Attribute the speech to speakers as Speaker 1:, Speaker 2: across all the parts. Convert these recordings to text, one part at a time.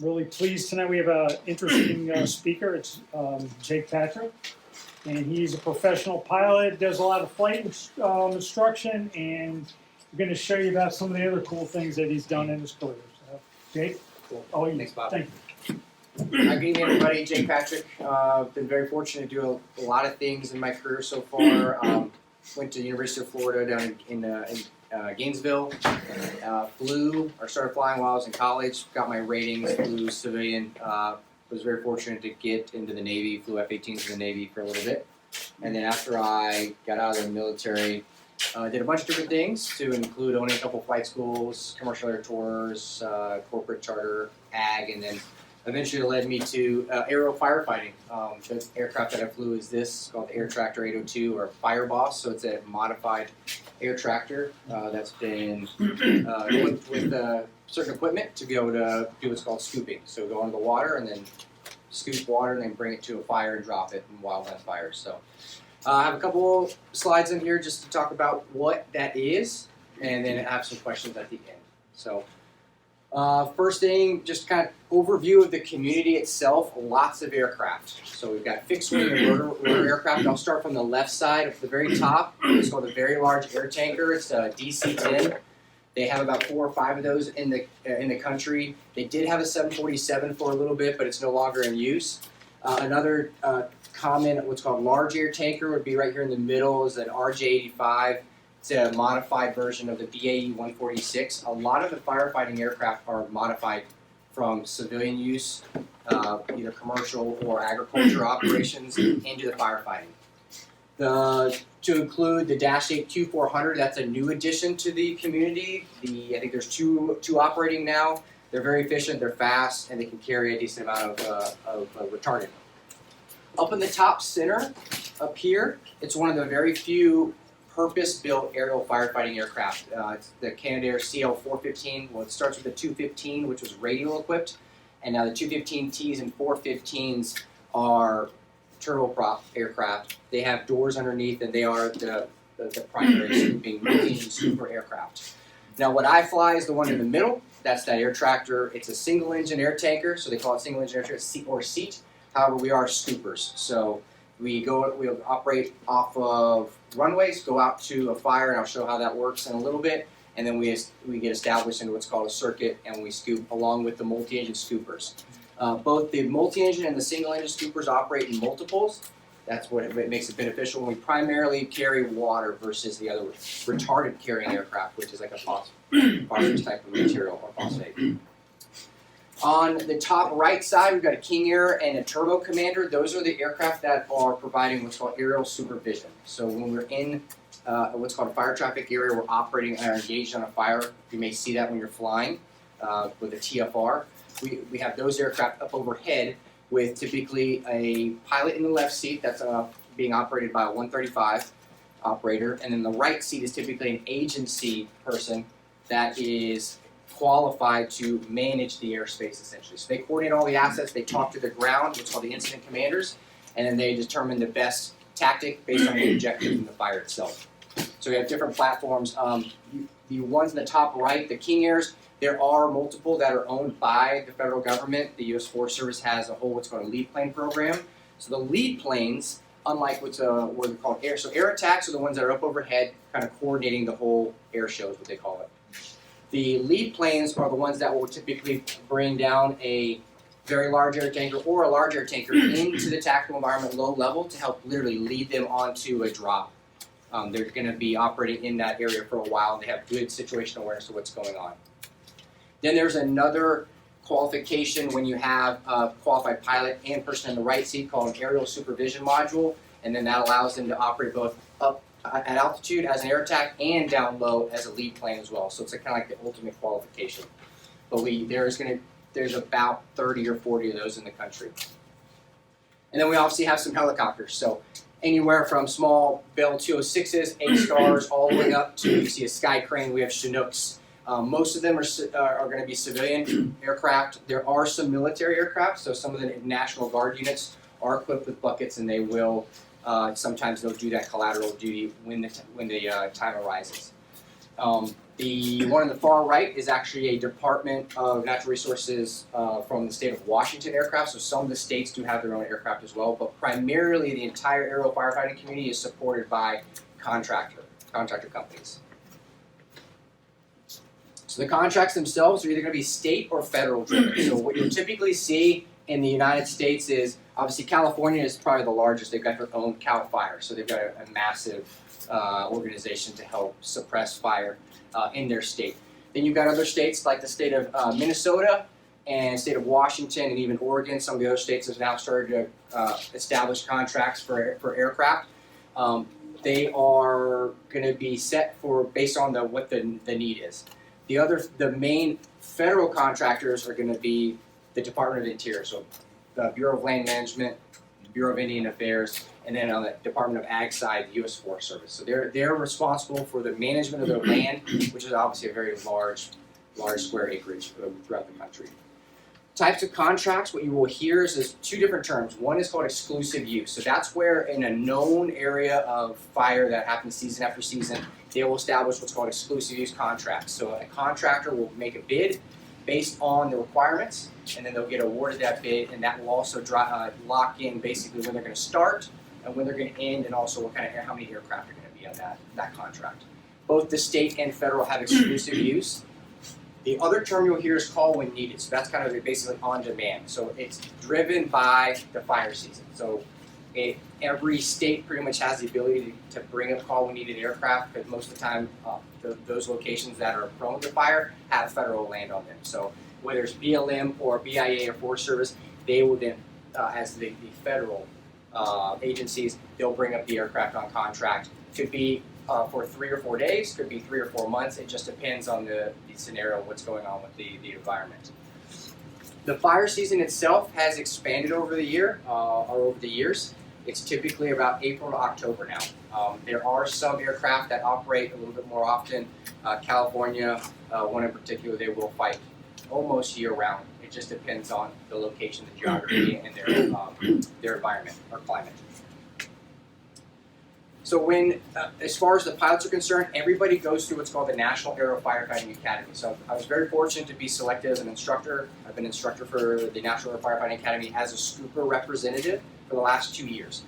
Speaker 1: Really pleased tonight. We have an interesting speaker. It's Jake Patrick, and he's a professional pilot, does a lot of flight instruction, and we're going to show you about some of the other cool things that he's done in his career. So, Jake?
Speaker 2: Cool.
Speaker 1: Oh,
Speaker 2: Thanks, Bob.
Speaker 1: Thank you.
Speaker 2: Good evening, everybody. Jake Patrick. Been very fortunate to do a lot of things in my career so far. Went to the University of Florida down in Gainesville. Started flying while I was in college. Got my ratings. Flew civilian. Was very fortunate to get into the Navy. Flew F-18s in the Navy for a little bit. And then after I got out of the military, did a bunch of different things to include owning a couple flight schools, commercial air tours, corporate charter, ag, and then eventually it led me to aerial firefighting. The aircraft that I flew is this, called the Air Tractor 802 or Fireboss. So it's a modified air tractor that's been equipped with certain equipment to be able to do what's called scooping. So go into the water and then scoop water and then bring it to a fire and drop it in wildland fires. So I have a couple slides in here just to talk about what that is, and then I have some questions at the end. So first thing, just kind of overview of the community itself, lots of aircraft. So we've got fixed wing and rotor aircraft. I'll start from the left side at the very top. It's called a very large air tanker. It's a DC-10. They have about 4 or 5 of those in the country. They did have a 747 for a little bit, but it's no longer in use. Another common, what's called large air tanker, would be right here in the middle, is an RJ-85. It's a modified version of the BAE 146. A lot of the firefighting aircraft are modified from civilian use, either commercial or agriculture operations, into the firefighting. To include the Dash 8 Q400, that's a new addition to the community. I think there's two operating now. They're very efficient, they're fast, and they can carry a decent amount of retardant. Up in the top center, up here, it's one of the very few purpose-built aerial firefighting aircraft. It's the Canadair CL-415. Well, it starts with the 215, which was radio equipped, and now the 215Ts and 415s are turboprop aircraft. They have doors underneath, and they are the primary scooping, multi-engine scooper aircraft. Now, what I fly is the one in the middle. That's that air tractor. It's a single-engine air tanker, so they call it single-engine air tanker or seat. However, we are scoopers, so we'll operate off of runways, go out to a fire, and I'll show how that works in a little bit, and then we get established into what's called a circuit, and we scoop along with the multi-engine scoopers. Both the multi-engine and the single-engine scoopers operate in multiples. That's what it makes it beneficial. And we primarily carry water versus the other retardant carrying aircraft, which is like a phosphorus type of material or phosphate. On the top right side, we've got a King Air and a Turbo Commander. Those are the aircraft that are providing what's called aerial supervision. So when we're in what's called a fire traffic area, we're operating and are engaged on a fire. You may see that when you're flying with a TFR. We have those aircraft up overhead with typically a pilot in the left seat that's being operated by a 135 operator, and then the right seat is typically an agency person that is qualified to manage the airspace, essentially. So they coordinate all the assets, they talk to the ground, what's called the incident commanders, and then they determine the best tactic based on the objective in the fire itself. So we have different platforms. The ones in the top right, the King Airs, there are multiple that are owned by the federal government. The U.S. Forest Service has a whole what's called a lead plane program. So the lead planes, unlike what they're called air, so air attacks are the ones that are up overhead, kind of coordinating the whole air show is what they call it. The lead planes are the ones that will typically bring down a very large air tanker or a large air tanker into the tactical environment low level to help literally lead them onto a drop. They're going to be operating in that area for a while, and they have good situational awareness of what's going on. Then there's another qualification when you have a qualified pilot and person in the right seat called an aerial supervision module, and then that allows them to operate both up at altitude as an air attack and down low as a lead plane as well. So it's kind of like the ultimate qualification. But there's about 30 or 40 of those in the country. And then we obviously have some helicopters. So anywhere from small Bell 206s, A-Stars, all the way up to, you see a Sky Crane, we have Chinooks. Most of them are going to be civilian aircraft. There are some military aircraft, so some of the National Guard units are equipped with buckets, and they will sometimes they'll do that collateral duty when the time arises. The one on the far right is actually a Department of Natural Resources from the state of Washington aircraft. So some of the states do have their own aircraft as well, but primarily the entire aerial firefighting community is supported by contractor companies. So the contracts themselves are either going to be state or federal driven. So what you'll typically see in the United States is, obviously California is probably the largest. They've got their own CAL FIRE, so they've got a massive organization to help suppress fire in their state. Then you've got other states like the state of Minnesota and state of Washington and even Oregon. Some of the other states have now started to establish contracts for aircraft. They are going to be set for based on what the need is. The main federal contractors are going to be the Department of the Interior, so the Bureau of Land Management, the Bureau of Indian Affairs, and then on the Department of Ag side, the U.S. Forest Service. So they're responsible for the management of their land, which is obviously a very large square acreage throughout the country. Types of contracts, what you will hear is two different terms. One is called exclusive use. So that's where in a known area of fire that happens season after season, they will establish what's called exclusive use contracts. So a contractor will make a bid based on the requirements, and then they'll get awarded that bid, and that will also lock in basically when they're going to start and when they're going to end, and also how many aircraft are going to be on that contract. Both the state and federal have exclusive use. The other term you'll hear is call when needed. So that's kind of basically on demand. So it's driven by the fire season. So every state pretty much has the ability to bring a call when needed aircraft, because most of the time those locations that are prone to fire have federal land on them. So whether it's BLM or BIA or Forest Service, they will then, as the federal agencies, they'll bring up the aircraft on contract. Could be for 3 or 4 days, could be 3 or 4 months. It just depends on the scenario, what's going on with the environment. The fire season itself has expanded over the years. It's typically about April to October now. There are some aircraft that operate a little bit more often. California, one in particular, they will fight almost year-round. It just depends on the location, the geography, and their environment or climate. So as far as the pilots are concerned, everybody goes through what's called the National Aero Firefighting Academy. So I was very fortunate to be selected as an instructor. I've been an instructor for the National Aero Firefighting Academy as a Scooper representative for the last 2 years.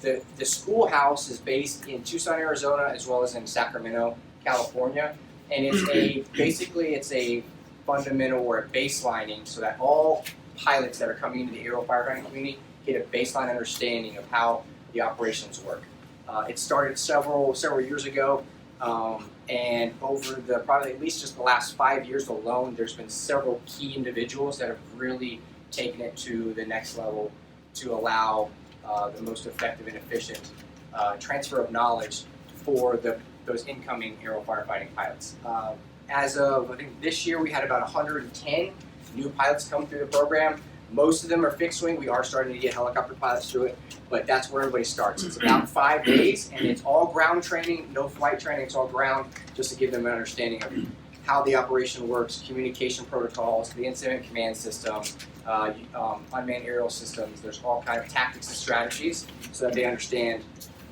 Speaker 2: The schoolhouse is based in Tucson, Arizona, as well as in Sacramento, California, and it's a fundamental or a baselining so that all pilots that are coming into the aerial firefighting community get a baseline understanding of how the operations work. It started several years ago, and over probably at least just the last 5 years alone, there's been several key individuals that have really taken it to the next level to allow the most effective and efficient transfer of knowledge for those incoming aerial firefighting pilots. As of, I think this year, we had about 110 new pilots come through the program. Most of them are fixed wing. We are starting to get helicopter pilots through it, but that's where everybody starts. It's about 5 days, and it's all ground training, no flight training. It's all ground, just to give them an understanding of how the operation works, communication protocols, the incident command system, unmanned aerial systems. There's all kinds of tactics and strategies so that they understand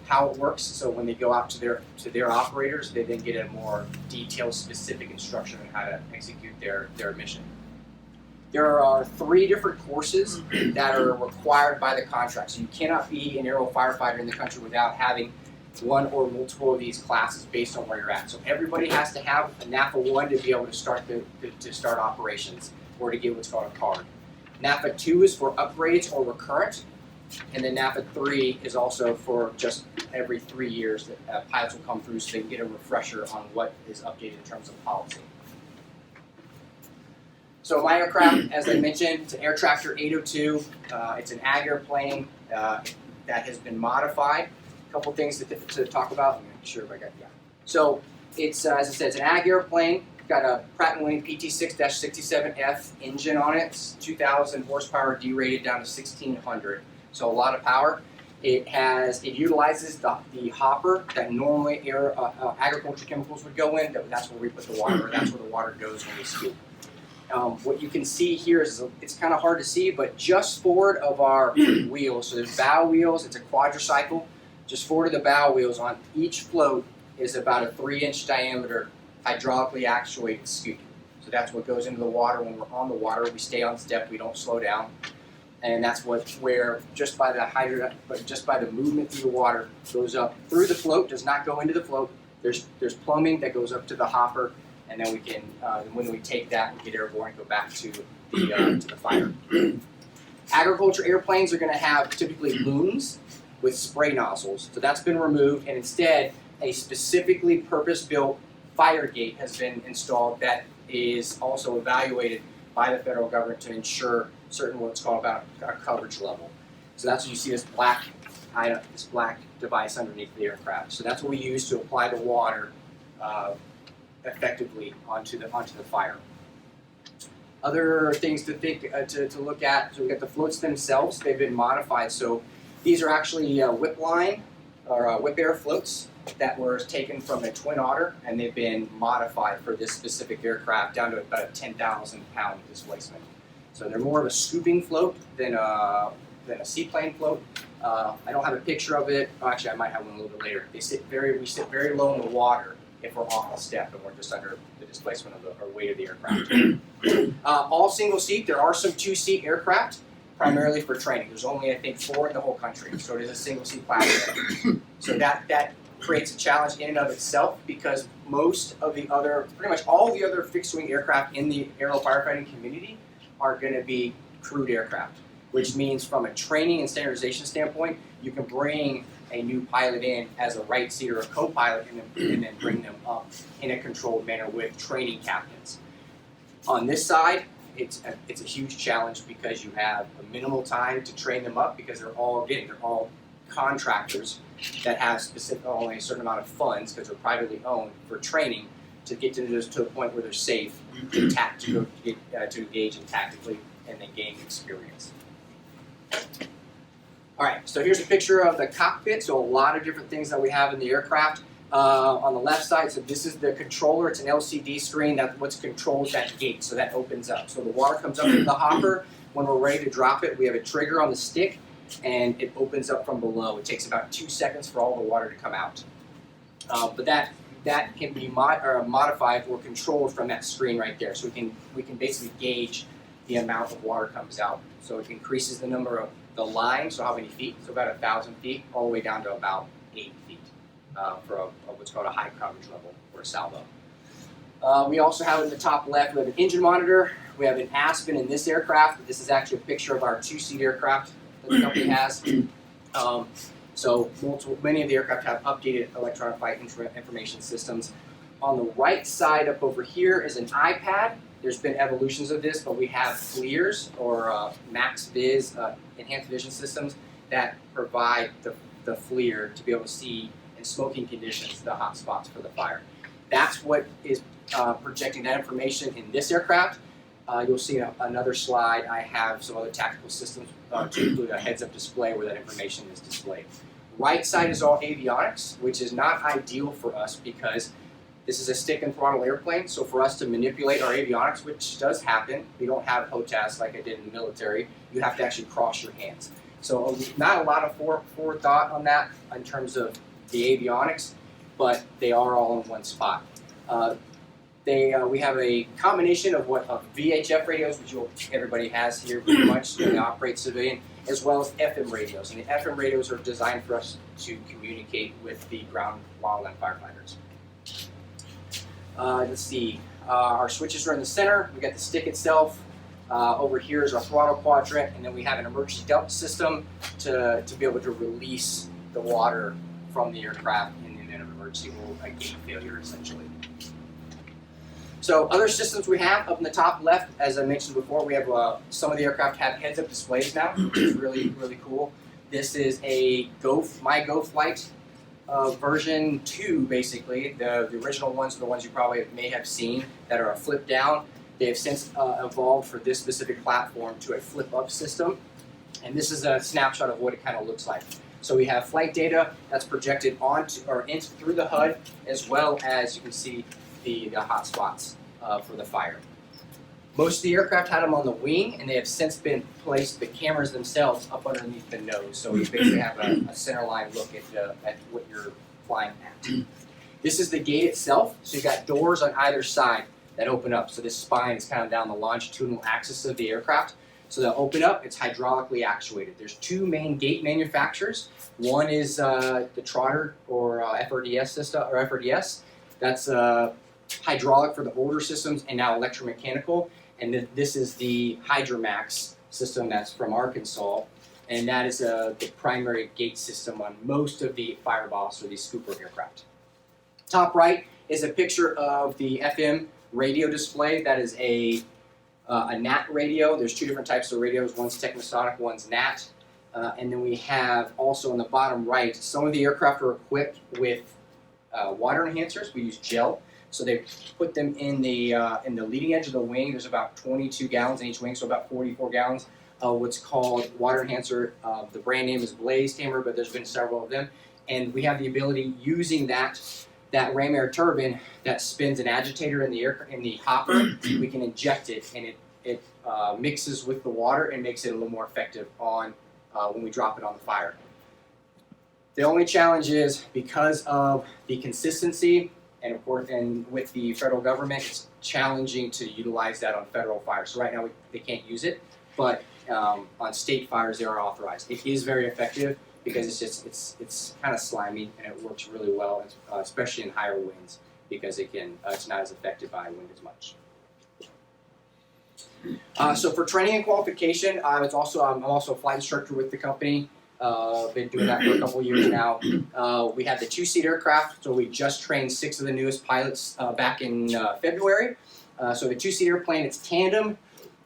Speaker 2: how it works. So when they go out to their operators, they then get a more detailed, specific instruction on how to execute their mission. There are 3 different courses that are required by the contract. So you cannot be an aerial firefighter in the country without having one or multiple of these classes based on where you're at. So everybody has to have a NAFA 1 to be able to start start operations or to get what's called a card. NAFA 2 is for upgrades or recurrent, and then NAFA 3 is also for just every 3 years that pilots will come through so they can get a refresher on what is updated in terms of policy. So my aircraft, as I mentioned, it's an Air Tractor 802. It's an ag airplane that has been modified. A couple things to talk about. I'm not sure if I got, yeah. So it's, as I said, it's an ag airplane. Got a Pratt & Whitney PT6-67F engine on it. It's 2,000 horsepower, derated down to 1,600. So a lot of power. It utilizes the hopper that normally agricultural chemicals would go in. That's where we put the water. That's where the water goes when we scoop. What you can see here is it's kind of hard to see, but just forward of our wheels, so there's bow wheels, it's a quadricycle, just forward of the bow wheels on each float is about a 3-inch diameter hydraulically actuated scoop. So that's what goes into the water. When we're on the water, we stay on step, we don't slow down. And that's where just by the movement through the water goes up through the float, does not go into the float. There's plumbing that goes up to the hopper, and then we can when we take that, we get airborne and go back to the fire. Agriculture airplanes are going to have typically booms with spray nozzles. So that's been removed, and instead a specifically purpose-built fire gate has been installed that is also evaluated by the federal government to ensure certain what's called about a coverage level. So that's what you see this black item, this black device underneath the aircraft. So that's what we use to apply the water effectively onto the fire. Other things to think to look at. So we got the floats themselves. They've been modified. So these are actually whip line or whip air floats that were taken from a Twin Otter, and they've been modified for this specific aircraft down to about a 10,000 pound displacement. So they're more of a scooping float than a seaplane float. I don't have a picture of it. Oh, actually, I might have one a little bit later. We sit very low in the water if we're off the step and we're just under the displacement of or weight of the aircraft. All single seat. There are some 2-seat aircraft, primarily for training. There's only, I think, 4 in the whole country. So it is a single seat platform. So that creates a challenge in and of itself, because pretty much all the other fixed wing aircraft in the aerial firefighting community are going to be crewed aircraft, which means from a training and standardization standpoint, you can bring a new pilot in as a right seat or a co-pilot and then bring them up in a controlled manner with training captains. On this side, it's a huge challenge because you have a minimal time to train them up, because they're all contractors that have only a certain amount of funds, because they're privately owned, for training to get to a point where they're safe to engage in tactically and then gain experience. All right, so here's a picture of the cockpit. So a lot of different things that we have in the aircraft. On the left side, so this is the controller. It's an LCD screen that controls that gate, so that opens up. So the water comes up into the hopper. When we're ready to drop it, we have a trigger on the stick, and it opens up from below. It takes about 2 seconds for all the water to come out. But that can be modified or controlled from that screen right there. So we can basically gauge the amount of water comes out. So it increases the number of the line, so how many feet? So about 1,000 feet, all the way down to about 8 feet for what's called a high coverage level or a salvo. We also have in the top left, we have an engine monitor. We have an Aspen in this aircraft. This is actually a picture of our 2-seat aircraft that the company has. So many of the aircraft have updated electronic flight information systems. On the right side up over here is an iPad. There's been evolutions of this, but we have FLIRs or Max Viz enhanced vision systems that provide the FLIR to be able to see in smoking conditions the hot spots for the fire. That's what is projecting that information in this aircraft. You'll see another slide. I have some other tactical systems to include a heads-up display where that information is displayed. Right side is all avionics, which is not ideal for us because this is a stick and throttle airplane. So for us to manipulate our avionics, which does happen, we don't have HOTAS like I did in the military. You have to actually cross your hands. So not a lot of forethought on that in terms of the avionics, but they are all in one spot. We have a combination of VHF radios, which everybody has here pretty much, and they operate civilian, as well as FM radios. And the FM radios are designed for us to communicate with the ground wildland firefighters. Let's see, our switches are in the center. We got the stick itself. Over here is our throttle quadrant, and then we have an emergency dump system to be able to release the water from the aircraft in the event of emergency, or a gate failure essentially. So other systems we have up in the top left, as I mentioned before, we have some of the aircraft have heads-up displays now, which is really, really cool. This is a My Go Flight version 2, basically. The original ones are the ones you probably may have seen that are a flip down. They have since evolved for this specific platform to a flip up system. And this is a snapshot of what it kind of looks like. So we have flight data that's projected onto or through the HUD, as well as you can see the hot spots for the fire. Most of the aircraft had them on the wing, and they have since been placed, the cameras themselves, up underneath the nose. So you basically have a center line look at what you're flying at. This is the gate itself. So you've got doors on either side that open up. So this spine is kind of down the longitudinal axis of the aircraft. So they'll open up, it's hydraulically actuated. There's two main gate manufacturers. One is the Trotter or FRDS system, or FRDS. That's hydraulic for the older systems and now electromechanical. And this is the Hydromax system that's from Arkansas. And that is the primary gate system on most of the Fireboss or the Scooper aircraft. Top right is a picture of the FM radio display. That is a NAT radio. There's two different types of radios. One's Technosonic, one's NAT. And then we have also on the bottom right, some of the aircraft are equipped with water enhancers. We use gel. So they put them in the leading edge of the wing. There's about 22 gallons in each wing, so about 44 gallons. What's called water enhancer. The brand name is Blaze Tamer, but there's been several of them. And we have the ability, using that ram air turbine that spins an agitator in the hopper, we can inject it, and it mixes with the water and makes it a little more effective on when we drop it on the fire. The only challenge is because of the consistency, and of course, and with the federal government, it's challenging to utilize that on federal fires. So right now they can't use it, but on state fires they are authorized. It is very effective, because it's kind of slimy and it works really well, especially in higher winds, because it's not as affected by wind as much. So for training and qualification, I'm also a flight instructor with the company. Been doing that for a couple years now. We have the 2-seat aircraft, so we just trained 6 of the newest pilots back in February. So the 2-seat airplane, it's tandem.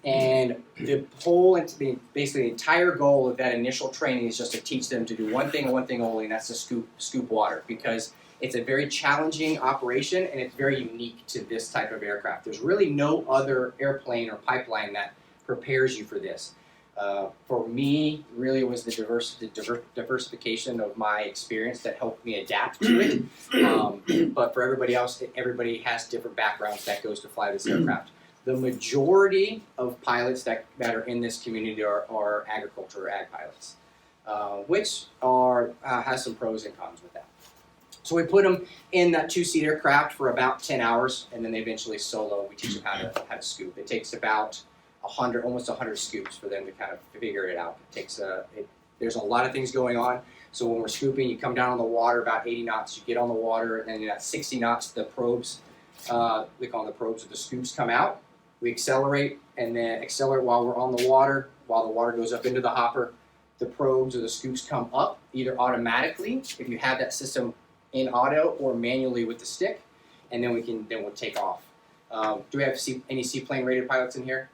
Speaker 2: And basically the entire goal of that initial training is just to teach them to do one thing and one thing only, and that's to scoop water, because it's a very challenging operation and it's very unique to this type of aircraft. There's really no other airplane or pipeline that prepares you for this. For me, really it was the diversification of my experience that helped me adapt to it. But for everybody else, everybody has different backgrounds that goes to fly this aircraft. The majority of pilots that are in this community are agriculture or ag pilots, which has some pros and cons with that. So we put them in that 2-seat aircraft for about 10 hours, and then they eventually solo. We teach them how to scoop. It takes about almost 100 scoops for them to kind of figure it out. There's a lot of things going on. So when we're scooping, you come down on the water about 80 knots. You get on the water, and then at 60 knots, the probes, we call them the probes, or the scoops come out. We accelerate, and then accelerate while we're on the water. While the water goes up into the hopper, the probes or the scoops come up, either automatically, if you have that system in auto, or manually with the stick, and then we'll take off. Do we have any seaplane rated pilots in here?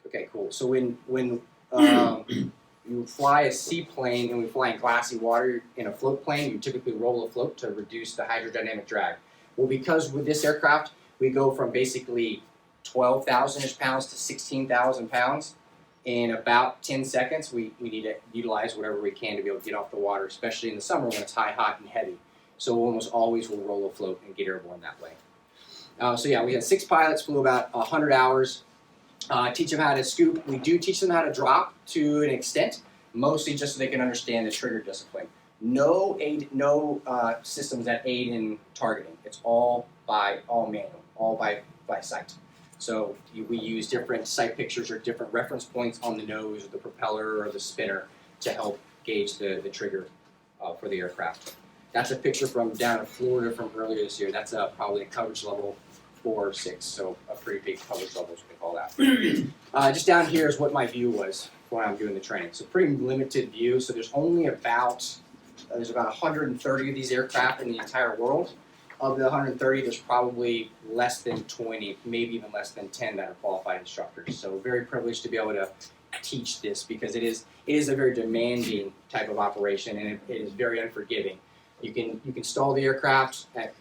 Speaker 2: Okay, cool. So when you fly a seaplane and we fly in glassy water in a float plane, you typically roll a float to reduce the hydrodynamic drag. Well, because with this aircraft, we go from basically 12,000-ish pounds to 16,000 pounds in about 10 seconds. We need to utilize whatever we can to be able to get off the water, especially in the summer when it's high, hot, and heavy. So almost always we'll roll a float and get airborne that way. So yeah, we had 6 pilots, flew about 100 hours. Teach them how to scoop. We do teach them how to drop to an extent, mostly just so they can understand the trigger discipline. No systems that aid in targeting. It's all manual, all by sight. So we use different sight pictures or different reference points on the nose or the propeller or the spinner to help gauge the trigger for the aircraft. That's a picture from down in Florida from earlier this year. That's probably a coverage level 4 or 6, so a pretty big coverage level, as we call that. Just down here is what my view was when I'm doing the training. So pretty limited view. So there's only about 130 of these aircraft in the entire world. Of the 130, there's probably less than 20, maybe even less than 10 that are qualified instructors. So very privileged to be able to teach this, because it is a very demanding type of operation, and it is very unforgiving. You can stall the aircraft at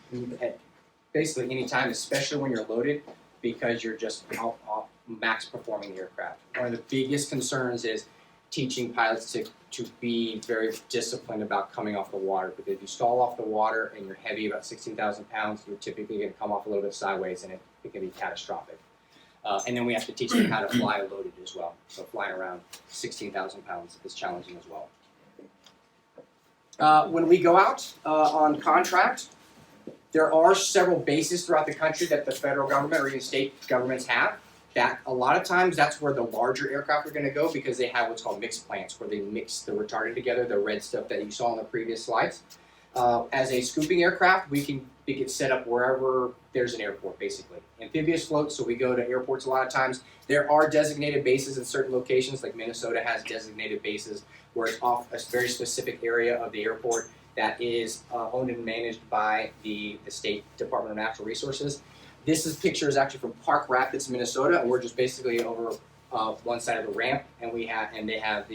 Speaker 2: basically any time, especially when you're loaded, because you're just max performing the aircraft. One of the biggest concerns is teaching pilots to be very disciplined about coming off the water, because if you stall off the water and you're heavy, about 16,000 pounds, you're typically going to come off a little bit sideways, and it can be catastrophic. And then we have to teach them how to fly loaded as well. So flying around 16,000 pounds is challenging as well. When we go out on contract, There are several bases throughout the country that the federal government or even state governments have. That a lot of times that's where the larger aircraft are going to go because they have what's called mixed plants, where they mix the retardant together, the red stuff that you saw on the previous slides. As a scooping aircraft, we can set up wherever there's an airport, basically. Amphibious floats, so we go to airports a lot of times. There are designated bases in certain locations, like Minnesota has designated bases where it's off a very specific area of the airport that is owned and managed by the State Department of Natural Resources. This picture is actually from Park Rapids, Minnesota, and we're just basically over one side of the ramp, and they have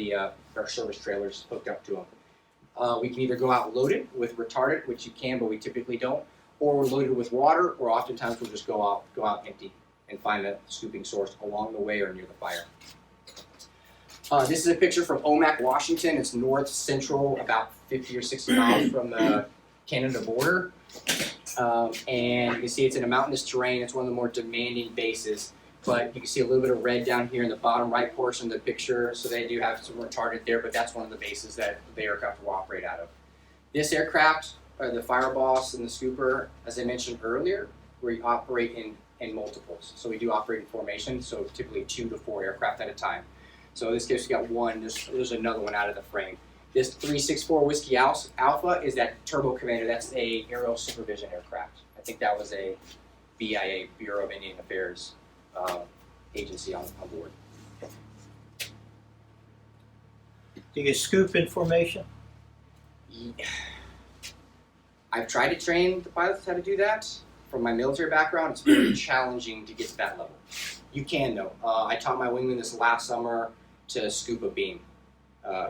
Speaker 2: our service trailers hooked up to them. We can either go out loaded with retardant, which you can, but we typically don't, or we're loaded with water, or oftentimes we'll just go out empty and find a scooping source along the way or near the fire. This is a picture from Omak, Washington. It's north central, about 50 or 60 miles from the Canada border. And you can see it's in a mountainous terrain. It's one of the more demanding bases, but you can see a little bit of red down here in the bottom right portion of the picture. So they do have some retardant there, but that's one of the bases that the aircraft will operate out of. This aircraft, the Fireboss and the Scooper, as I mentioned earlier, we operate in multiples. So we do operate in formation, so typically 2 to 4 aircraft at a time. So in this case, we got one. There's another one out of the frame. This 364 Whiskey Alpha is that Turbo Commander. That's a aerial supervision aircraft. I think that was a BIA, Bureau of Indian Affairs agency on board.
Speaker 3: Do you scoop in formation?
Speaker 2: I've tried to train the pilots how to do that. From my military background, it's very challenging to get to that level. You can though. I taught my wingmen this last summer to scoop a beam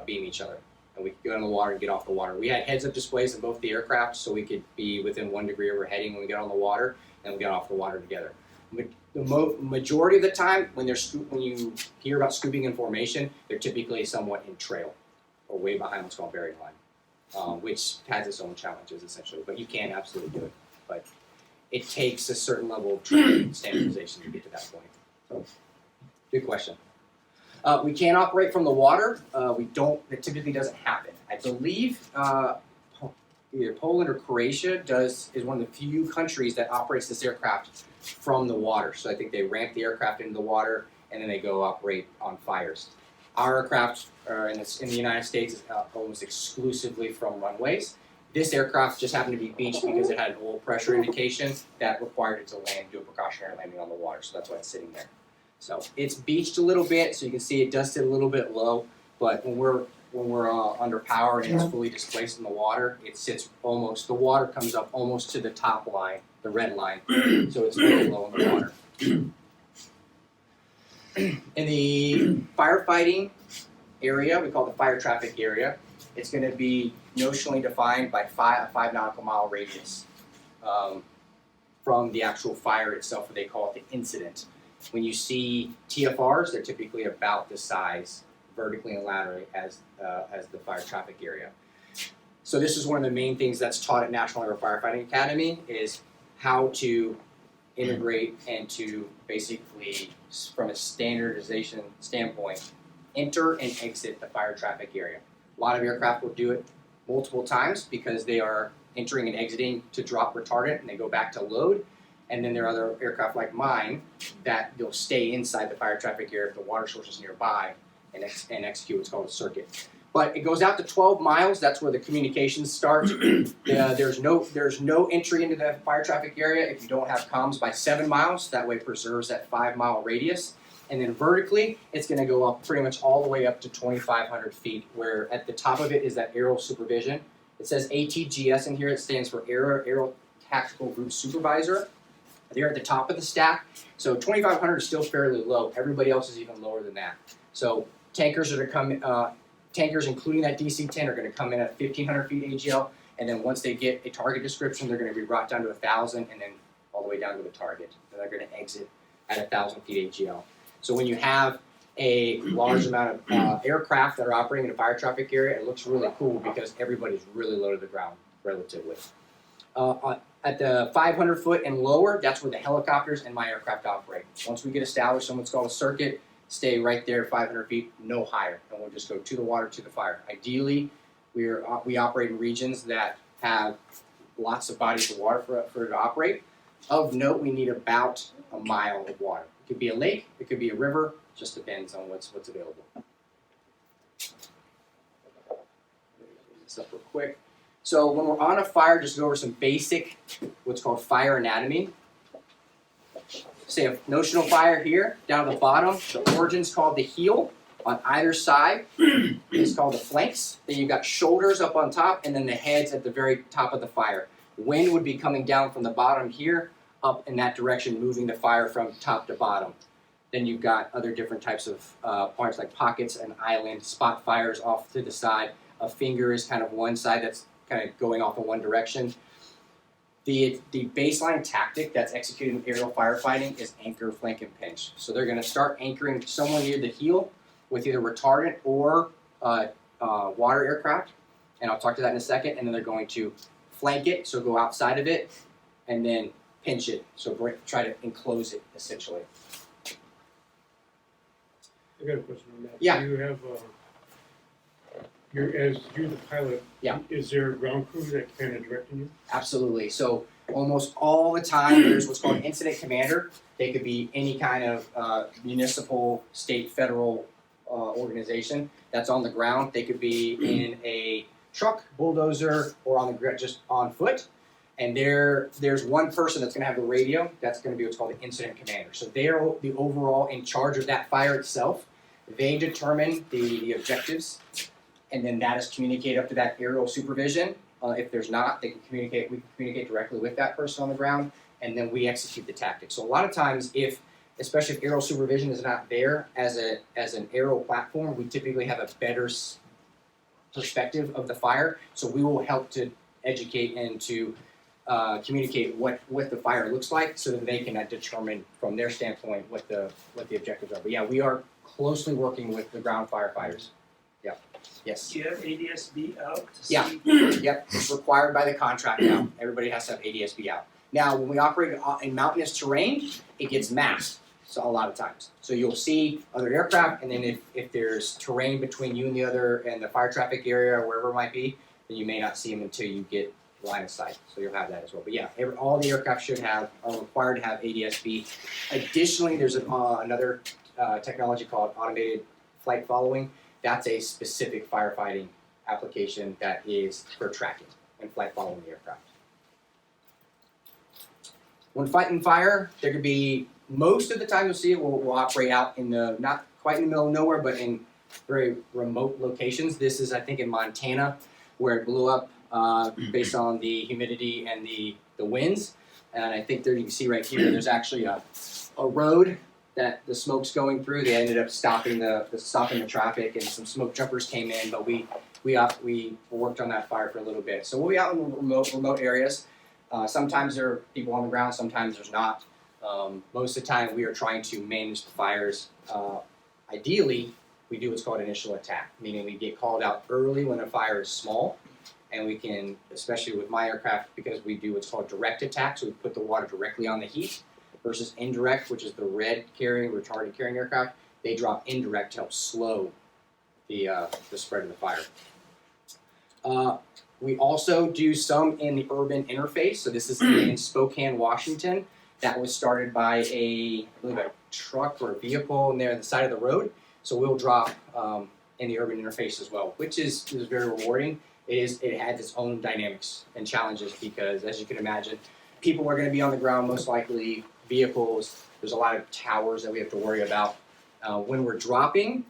Speaker 2: each other. And we could go in the water and get off the water. We had heads-up displays in both the aircraft so we could be within 1 degree of our heading when we got on the water, and we got off the water together. The majority of the time, when you hear about scooping in formation, they're typically somewhat in trail or way behind what's called bearing line, which has its own challenges essentially. But you can absolutely do it. But it takes a certain level of training and standardization to get to that point. So, good question. We can operate from the water. It typically doesn't happen. I believe either Poland or Croatia is one of the few countries that operates this aircraft from the water. So I think they ramp the aircraft into the water and then they go operate on fires. Our aircraft in the United States is almost exclusively from runways. This aircraft just happened to be beached because it had an oil pressure indication that required it to land, do a precautionary landing on the water. So that's why it's sitting there. So it's beached a little bit, so you can see it does sit a little bit low. But when we're under power and it's fully displaced in the water, it sits almost. The water comes up almost to the top line, the red line. So it's really low in the water. In the firefighting area, we call it the fire traffic area. It's going to be notionally defined by a 5 nautical mile radius from the actual fire itself, what they call it the incident. When you see TFRs, they're typically about the size, vertically and laterally, as the fire traffic area. So this is one of the main things that's taught at National Air Firefighting Academy is how to integrate and to basically, from a standardization standpoint, enter and exit the fire traffic area. A lot of aircraft will do it multiple times because they are entering and exiting to drop retardant and they go back to load. And then there are other aircraft like mine that you'll stay inside the fire traffic area if the water source is nearby and execute what's called a circuit. But it goes out to 12 miles. That's where the communications start. There's no entry into the fire traffic area if you don't have comms by 7 miles. That way it preserves that 5 mile radius. And then vertically, it's going to go up pretty much all the way up to 2,500 feet, where at the top of it is that aerial supervision. It says ATGS in here. It stands for Aerial Tactical Group Supervisor. They're at the top of the stack. So 2,500 is still fairly low. Everybody else is even lower than that. So tankers are going to come, tankers including that DC-10 are going to come in at 1,500 feet AGL. And then once they get a target description, they're going to be brought down to 1,000 and then all the way down to the target. And they're going to exit at 1,000 feet AGL. So when you have a large amount of aircraft that are operating in a fire traffic area, it looks really cool because everybody's really low to the ground relatively. At the 500 foot and lower, that's where the helicopters and my aircraft operate. Once we get established on what's called a circuit, stay right there at 500 feet, no higher, and we'll just go to the water, to the fire. Ideally, we operate in regions that have lots of bodies of water for it to operate. Of note, we need about a mile of water. It could be a lake, it could be a river, just depends on what's available. This up real quick. So when we're on a fire, just go over some basic, what's called fire anatomy. Say a notional fire here, down at the bottom, the origin's called the heel. On either side is called the flanks. Then you've got shoulders up on top, and then the heads at the very top of the fire. Wind would be coming down from the bottom here, up in that direction, moving the fire from top to bottom. Then you've got other different types of parts like pockets, an island, spot fires off to the side. A finger is kind of one side that's kind of going off in one direction. The baseline tactic that's executed in aerial firefighting is anchor, flank, and pinch. So they're going to start anchoring somewhere near the heel with either retardant or water aircraft, and I'll talk to that in a second, and then they're going to flank it, so go outside of it, and then pinch it, so try to enclose it, essentially.
Speaker 4: I got a question on that.
Speaker 2: Yeah.
Speaker 4: You have, as you're the pilot,
Speaker 2: Yeah.
Speaker 4: Is there a ground crew that kind of directing you?
Speaker 2: Absolutely. So almost all the time, there's what's called an incident commander. They could be any kind of municipal, state, federal organization that's on the ground. They could be in a truck, bulldozer, or on the ground, just on foot. And there's one person that's going to have the radio. That's going to be what's called the incident commander. So they're the overall in charge of that fire itself. They determine the objectives, and then that is communicated up to that aerial supervision. If there's not, we can communicate directly with that person on the ground, and then we execute the tactics. So a lot of times, especially if aerial supervision is not there as an aerial platform, we typically have a better perspective of the fire. So we will help to educate and to communicate what the fire looks like, so that they can determine from their standpoint what the objectives are. But yeah, we are closely working with the ground firefighters. Yeah. Yes.
Speaker 5: Do you have ADSB out to
Speaker 2: Yeah.
Speaker 5: see?
Speaker 2: Yep. It's required by the contract now. Everybody has to have ADSB out. Now, when we operate in mountainous terrain, it gets masked. So a lot of times. So you'll see other aircraft, and then if there's terrain between you and the fire traffic area or wherever it might be, then you may not see them until you get line of sight. So you'll have that as well. But yeah, all the aircraft are required to have ADSB. Additionally, there's another technology called automated flight following. That's a specific firefighting application that is for tracking and flight following the aircraft. When fighting fire, there could be, most of the time you'll see it will operate out in not quite in the middle of nowhere, but in very remote locations. This is, I think, in Montana, where it blew up based on the humidity and the winds. And I think there you can see right here, there's actually a road that the smoke's going through. They ended up stopping the traffic, and some smoke jumpers came in, but we worked on that fire for a little bit. So we'll be out in remote areas. Sometimes there are people on the ground, sometimes there's not. Most of the time we are trying to manage the fires. Ideally, we do what's called initial attack, meaning we get called out early when a fire is small, and we can, especially with my aircraft, because we do what's called direct attack, so we put the water directly on the heat, versus indirect, which is the red carrying, retardant carrying aircraft. They drop indirect to help slow the spread of the fire. We also do some in the urban interface. So this is in Spokane, Washington. That was started by I believe a truck or a vehicle in there on the side of the road. So we'll drop in the urban interface as well, which is very rewarding. It has its own dynamics and challenges because, as you can imagine, people are going to be on the ground, most likely vehicles. There's a lot of towers that we have to worry about. When we're dropping,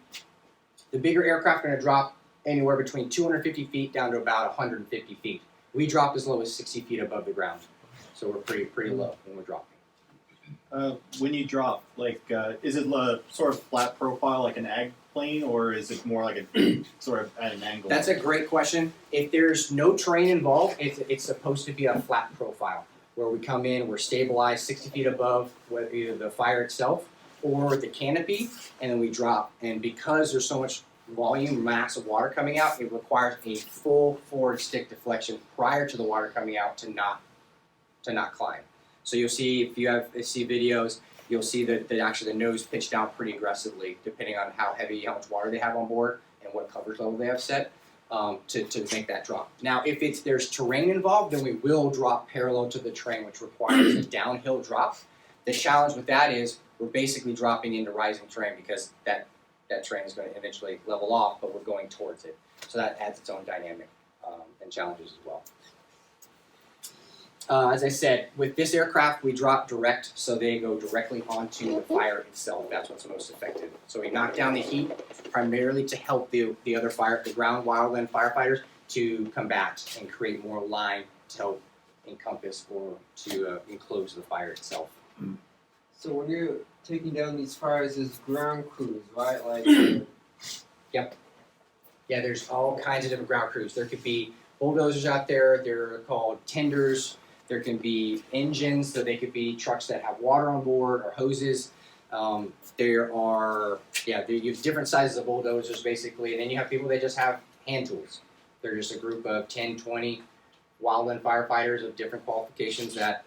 Speaker 2: the bigger aircraft are going to drop anywhere between 250 feet down to about 150 feet. We drop as low as 60 feet above the ground. So we're pretty low when we're dropping.
Speaker 6: When you drop, is it sort of flat profile like an ag plane, or is it more like a sort of at an angle?
Speaker 2: That's a great question. If there's no terrain involved, it's supposed to be a flat profile where we come in, we're stabilized 60 feet above either the fire itself or the canopy, and then we drop. And because there's so much volume, mass of water coming out, it requires a full forward stick deflection prior to the water coming out to not climb. So you'll see, if you see videos, you'll see that actually the nose pitched down pretty aggressively, depending on how much water they have on board and what coverage level they have set. to make that drop. Now, if there's terrain involved, then we will drop parallel to the terrain, which requires a downhill drop. The challenge with that is we're basically dropping into rising terrain because that terrain is going to eventually level off, but we're going towards it. So that adds its own dynamic and challenges as well. As I said, with this aircraft, we drop direct, so they go directly onto the fire itself. That's what's most effective. So we knock down the heat primarily to help the ground wildland firefighters to combat and create more line to help encompass or to enclose the fire itself.
Speaker 7: So when you're taking down these fires, there's ground crews, right? Like.
Speaker 2: Yep. Yeah, there's all kinds of different ground crews. There could be bulldozers out there. They're called tenders. There can be engines, so they could be trucks that have water on board or hoses. You have different sizes of bulldozers basically, and then you have people that just have hand tools. They're just a group of 10, 20 wildland firefighters of different qualifications that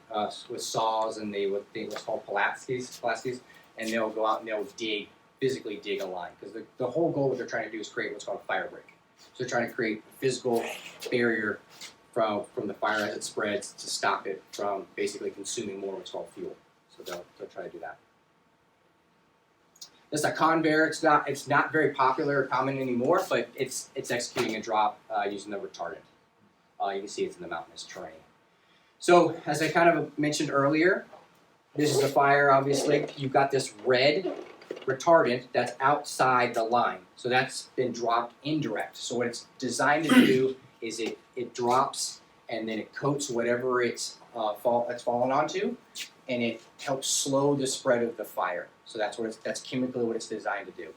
Speaker 2: with saws and what's called Pulaskis, and they'll go out and they'll physically dig a line, because the whole goal what they're trying to do is create what's called a fire break. So they're trying to create a physical barrier from the fire as it spreads to stop it from basically consuming more what's called fuel. So they'll try to do that. This a conveyor. It's not very popular or common anymore, but it's executing a drop using the retardant. You can see it's in the mountainous terrain. So as I kind of mentioned earlier, this is a fire. Obviously, you've got this red retardant that's outside the line. So that's been dropped indirect. So what it's designed to do is it drops and then it coats whatever it's fallen onto, and it helps slow the spread of the fire. So that's chemically what it's designed to do.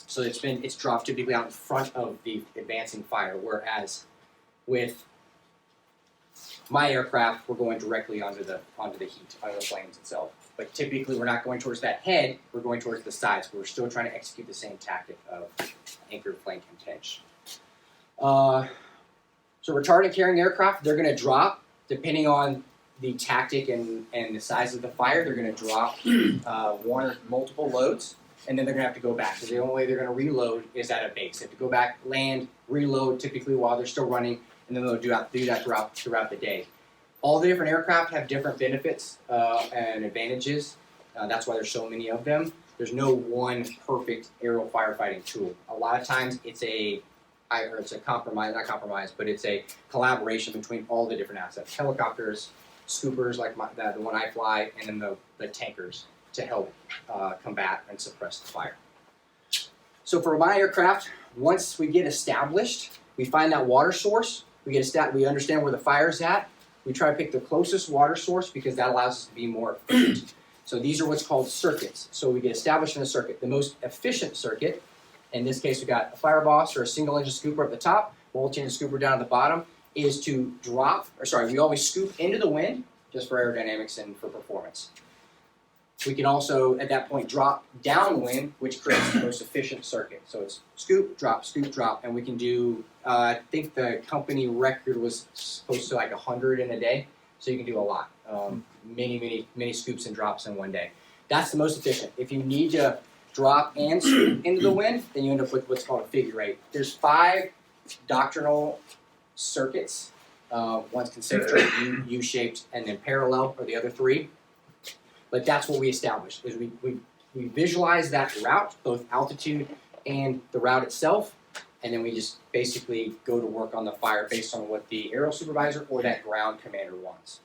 Speaker 2: So it's dropped typically out in front of the advancing fire, whereas with my aircraft, we're going directly onto the heat, onto the flames itself. But typically, we're not going towards that head. We're going towards the sides. We're still trying to execute the same tactic of anchored, flank, and pinch. So retardant carrying aircraft, they're going to drop depending on the tactic and the size of the fire. They're going to drop one or multiple loads, and then they're going to have to go back, because the only way they're going to reload is at a base. They have to go back, land, reload, typically while they're still running, and then they'll do that throughout the day. All the different aircraft have different benefits and advantages. That's why there's so many of them. There's no one perfect aerial firefighting tool. A lot of times it's a collaboration between all the different assets. Helicopters, scoopers like the one I fly, and then the tankers to help combat and suppress the fire. So for my aircraft, once we get established, we find that water source. We understand where the fire's at. We try to pick the closest water source because that allows us to be more efficient. So these are what's called circuits. So we get established in a circuit. The most efficient circuit, in this case we've got a fire boss or a single engine scooper at the top, multi-engine scooper down at the bottom, is to we always scoop into the wind just for aerodynamics and for performance. We can also, at that point, drop downwind, which creates the most efficient circuit. So it's scoop, drop, and we can do, I think the company record was supposed to like 100 in a day, so you can do a lot. Many scoops and drops in one day. That's the most efficient. If you need to drop and scoop into the wind, then you end up with what's called a figure eight. There's 5 doctrinal circuits. One's concentric, U-shaped, and then parallel are the other 3. But that's what we established, is we visualize that route, both altitude and the route itself, and then we just basically go to work on the fire based on what the aerial supervisor or that ground commander wants.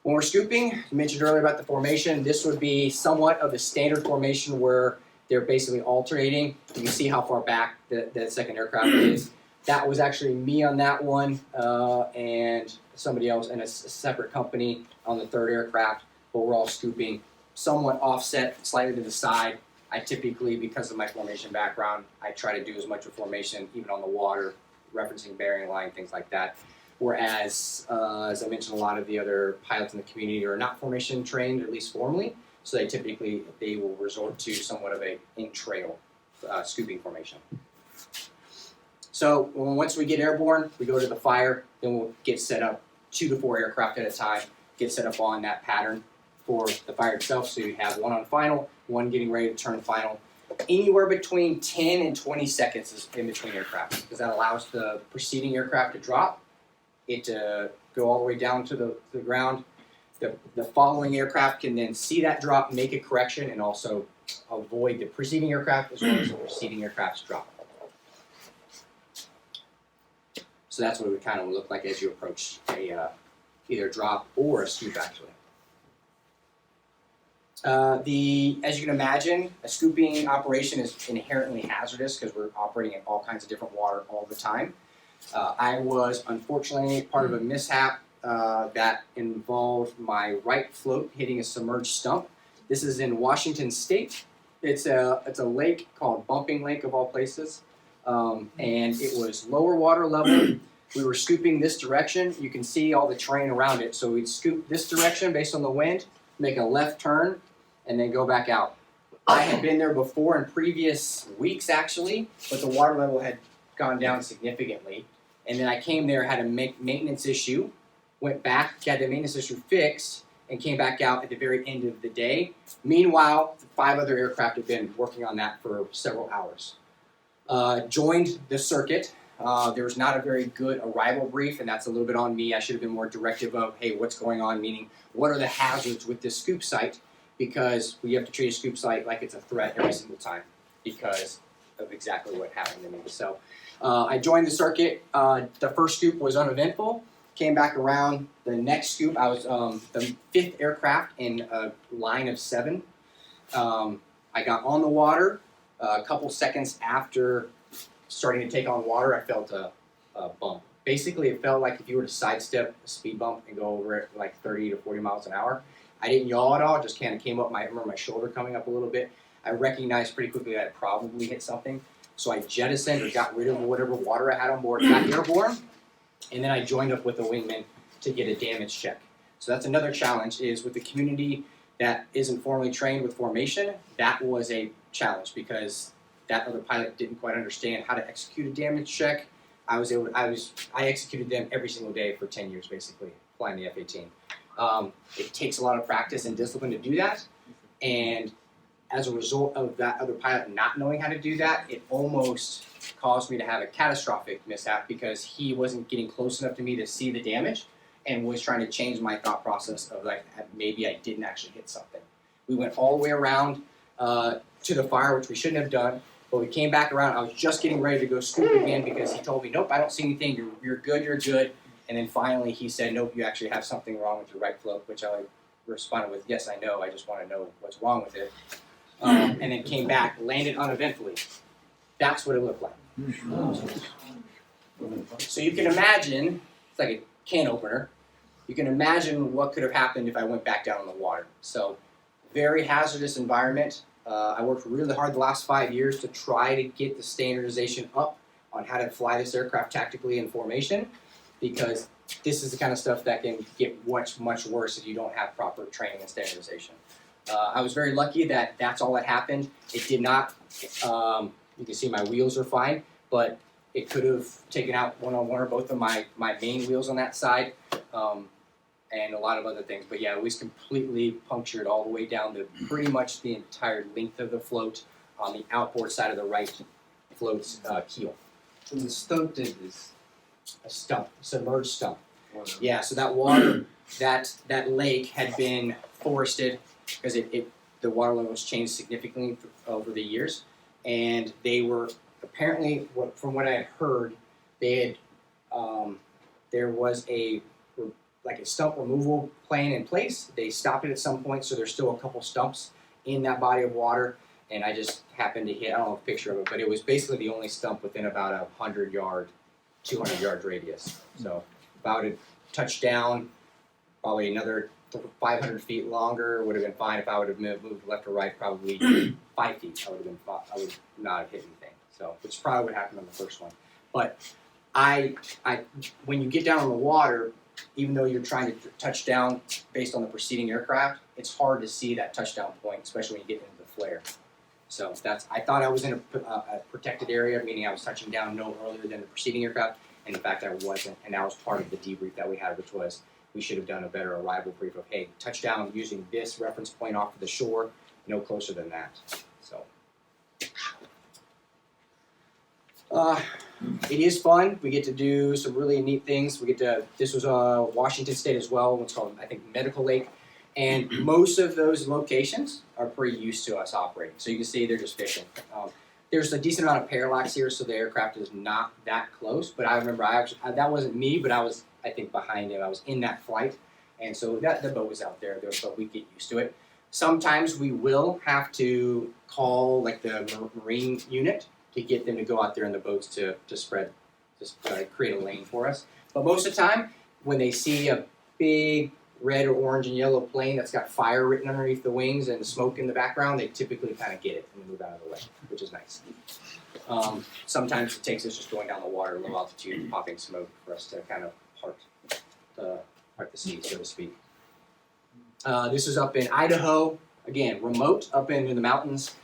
Speaker 2: When we're scooping, you mentioned earlier about the formation, this would be somewhat of a standard formation where they're basically alternating. You can see how far back that second aircraft is. That was actually me on that one, and somebody else in a separate company on the third aircraft, but we're all scooping somewhat offset, slightly to the side. I typically, because of my formation background, I try to do as much of formation, even on the water, referencing bearing line, things like that. Whereas, as I mentioned, a lot of the other pilots in the community are not formation trained, at least formally, so they will resort to somewhat of a in-trail scooping formation. So once we get airborne, we go to the fire, then we'll get set up 2 to 4 aircraft at a time, get set up on that pattern for the fire itself. So you have one on final, one getting ready to turn final. anywhere between 10 and 20 seconds is in between aircraft, because that allows the preceding aircraft to drop, it to go all the way down to the ground. The following aircraft can then see that drop, make a correction, and also avoid the preceding aircraft as well as the preceding aircraft's drop. So that's what it would kind of look like as you approach a either drop or a scoop, actually. As you can imagine, a scooping operation is inherently hazardous because we're operating in all kinds of different water all the time. I was unfortunately part of a mishap that involved my right float hitting a submerged stump. This is in Washington State. It's a lake called Bumping Lake of all places, and it was lower water level. We were scooping this direction. You can see all the terrain around it. So we'd scoop this direction based on the wind, make a left turn, and then go back out. I had been there before in previous weeks actually, but the water level had gone down significantly. And then I came there, had a maintenance issue, went back, got the maintenance issue fixed, and came back out at the very end of the day. Meanwhile, 5 other aircraft had been working on that for several hours. Joined the circuit. There was not a very good arrival brief, and that's a little bit on me. I should have been more directive of, hey, what's going on, meaning what are the hazards with this scoop site, because we have to treat a scoop site like it's a threat every single time because of exactly what happened to me. So I joined the circuit. The first scoop was uneventful. Came back around the next scoop. I was the 5th aircraft in a line of 7. I got on the water. A couple seconds after starting to take on water, I felt a bump. Basically, it felt like if you were to sidestep a speed bump and go over it like 30 to 40 miles an hour. I didn't yaw at all, just kind of came up. I remember my shoulder coming up a little bit. I recognized pretty quickly that I probably hit something. So I jettisoned or got rid of whatever water I had on board, got airborne, and then I joined up with the wingman to get a damage check. So that's another challenge, is with the community that isn't formally trained with formation, that was a challenge because that other pilot didn't quite understand how to execute a damage check. I executed them every single day for 10 years, basically, flying the F-18. It takes a lot of practice and discipline to do that, and as a result of that other pilot not knowing how to do that, it almost caused me to have a catastrophic mishap because he wasn't getting close enough to me to see the damage and was trying to change my thought process of like maybe I didn't actually hit something. We went all the way around to the fire, which we shouldn't have done, but we came back around. I was just getting ready to go scoop again because he told me, nope, I don't see anything, you're good, you're good. And then finally he said, nope, you actually have something wrong with your right float, which I responded with, yes, I know, I just want to know what's wrong with it. And then came back, landed uneventfully. That's what it looked like. So you can imagine, it's like a can opener, you can imagine what could have happened if I went back down in the water. So very hazardous environment. I worked really hard the last 5 years to try to get the standardization up on how to fly this aircraft tactically in formation, because this is the kind of stuff that can get much, much worse if you don't have proper training and standardization. I was very lucky that that's all that happened. It did not, you can see my wheels are fine, but it could have taken out one or both of my main wheels on that side, and a lot of other things. But yeah, it was completely punctured all the way down to pretty much the entire length of the float on the outboard side of the right float's keel.
Speaker 7: And the stump did this.
Speaker 2: A stump, submerged stump.
Speaker 7: Wow.
Speaker 2: Yeah, so that water, that lake had been forested because the water levels changed significantly over the years, and they were apparently, from what I had heard, they had there was a stump removal plan in place. They stopped it at some point, so there's still a couple stumps in that body of water, and I just happened to hit, I don't know a picture of it, but it was basically the only stump within about a 100-yard, 200-yard radius. So if I would have touched down, probably another 500 feet longer would have been fine. If I would have moved left or right, probably 5 feet, I would not have hit anything. So, which is probably what happened on the first one. But when you get down on the water, even though you're trying to touch down based on the preceding aircraft, it's hard to see that touchdown point, especially when you get into the flare. So I thought I was in a protected area, meaning I was touching down no earlier than the preceding aircraft, and in fact I wasn't, and that was part of the debrief that we had, which was we should have done a better arrival brief of, hey, touchdown using this reference point off of the shore, no closer than that. So It is fun. We get to do some really neat things. This was Washington State as well, what's called, I think, Medical Lake. And most of those locations are pretty used to us operating. So you can see they're just fishing. There's a decent amount of parallax here, so the aircraft is not that close. But I remember that wasn't me, but I was, I think, behind him. I was in that flight. And so the boat was out there, but we get used to it. Sometimes we will have to call like the Marine unit to get them to go out there in the boats to create a lane for us. But most of the time, when they see a big red or orange and yellow plane that's got fire written underneath the wings and smoke in the background, they typically kind of get it and move out of the way, which is nice. Sometimes it takes us just going down the water, low altitude, popping smoke for us to kind of part the sea, so to speak. This is up in Idaho, again, remote, up in the mountains.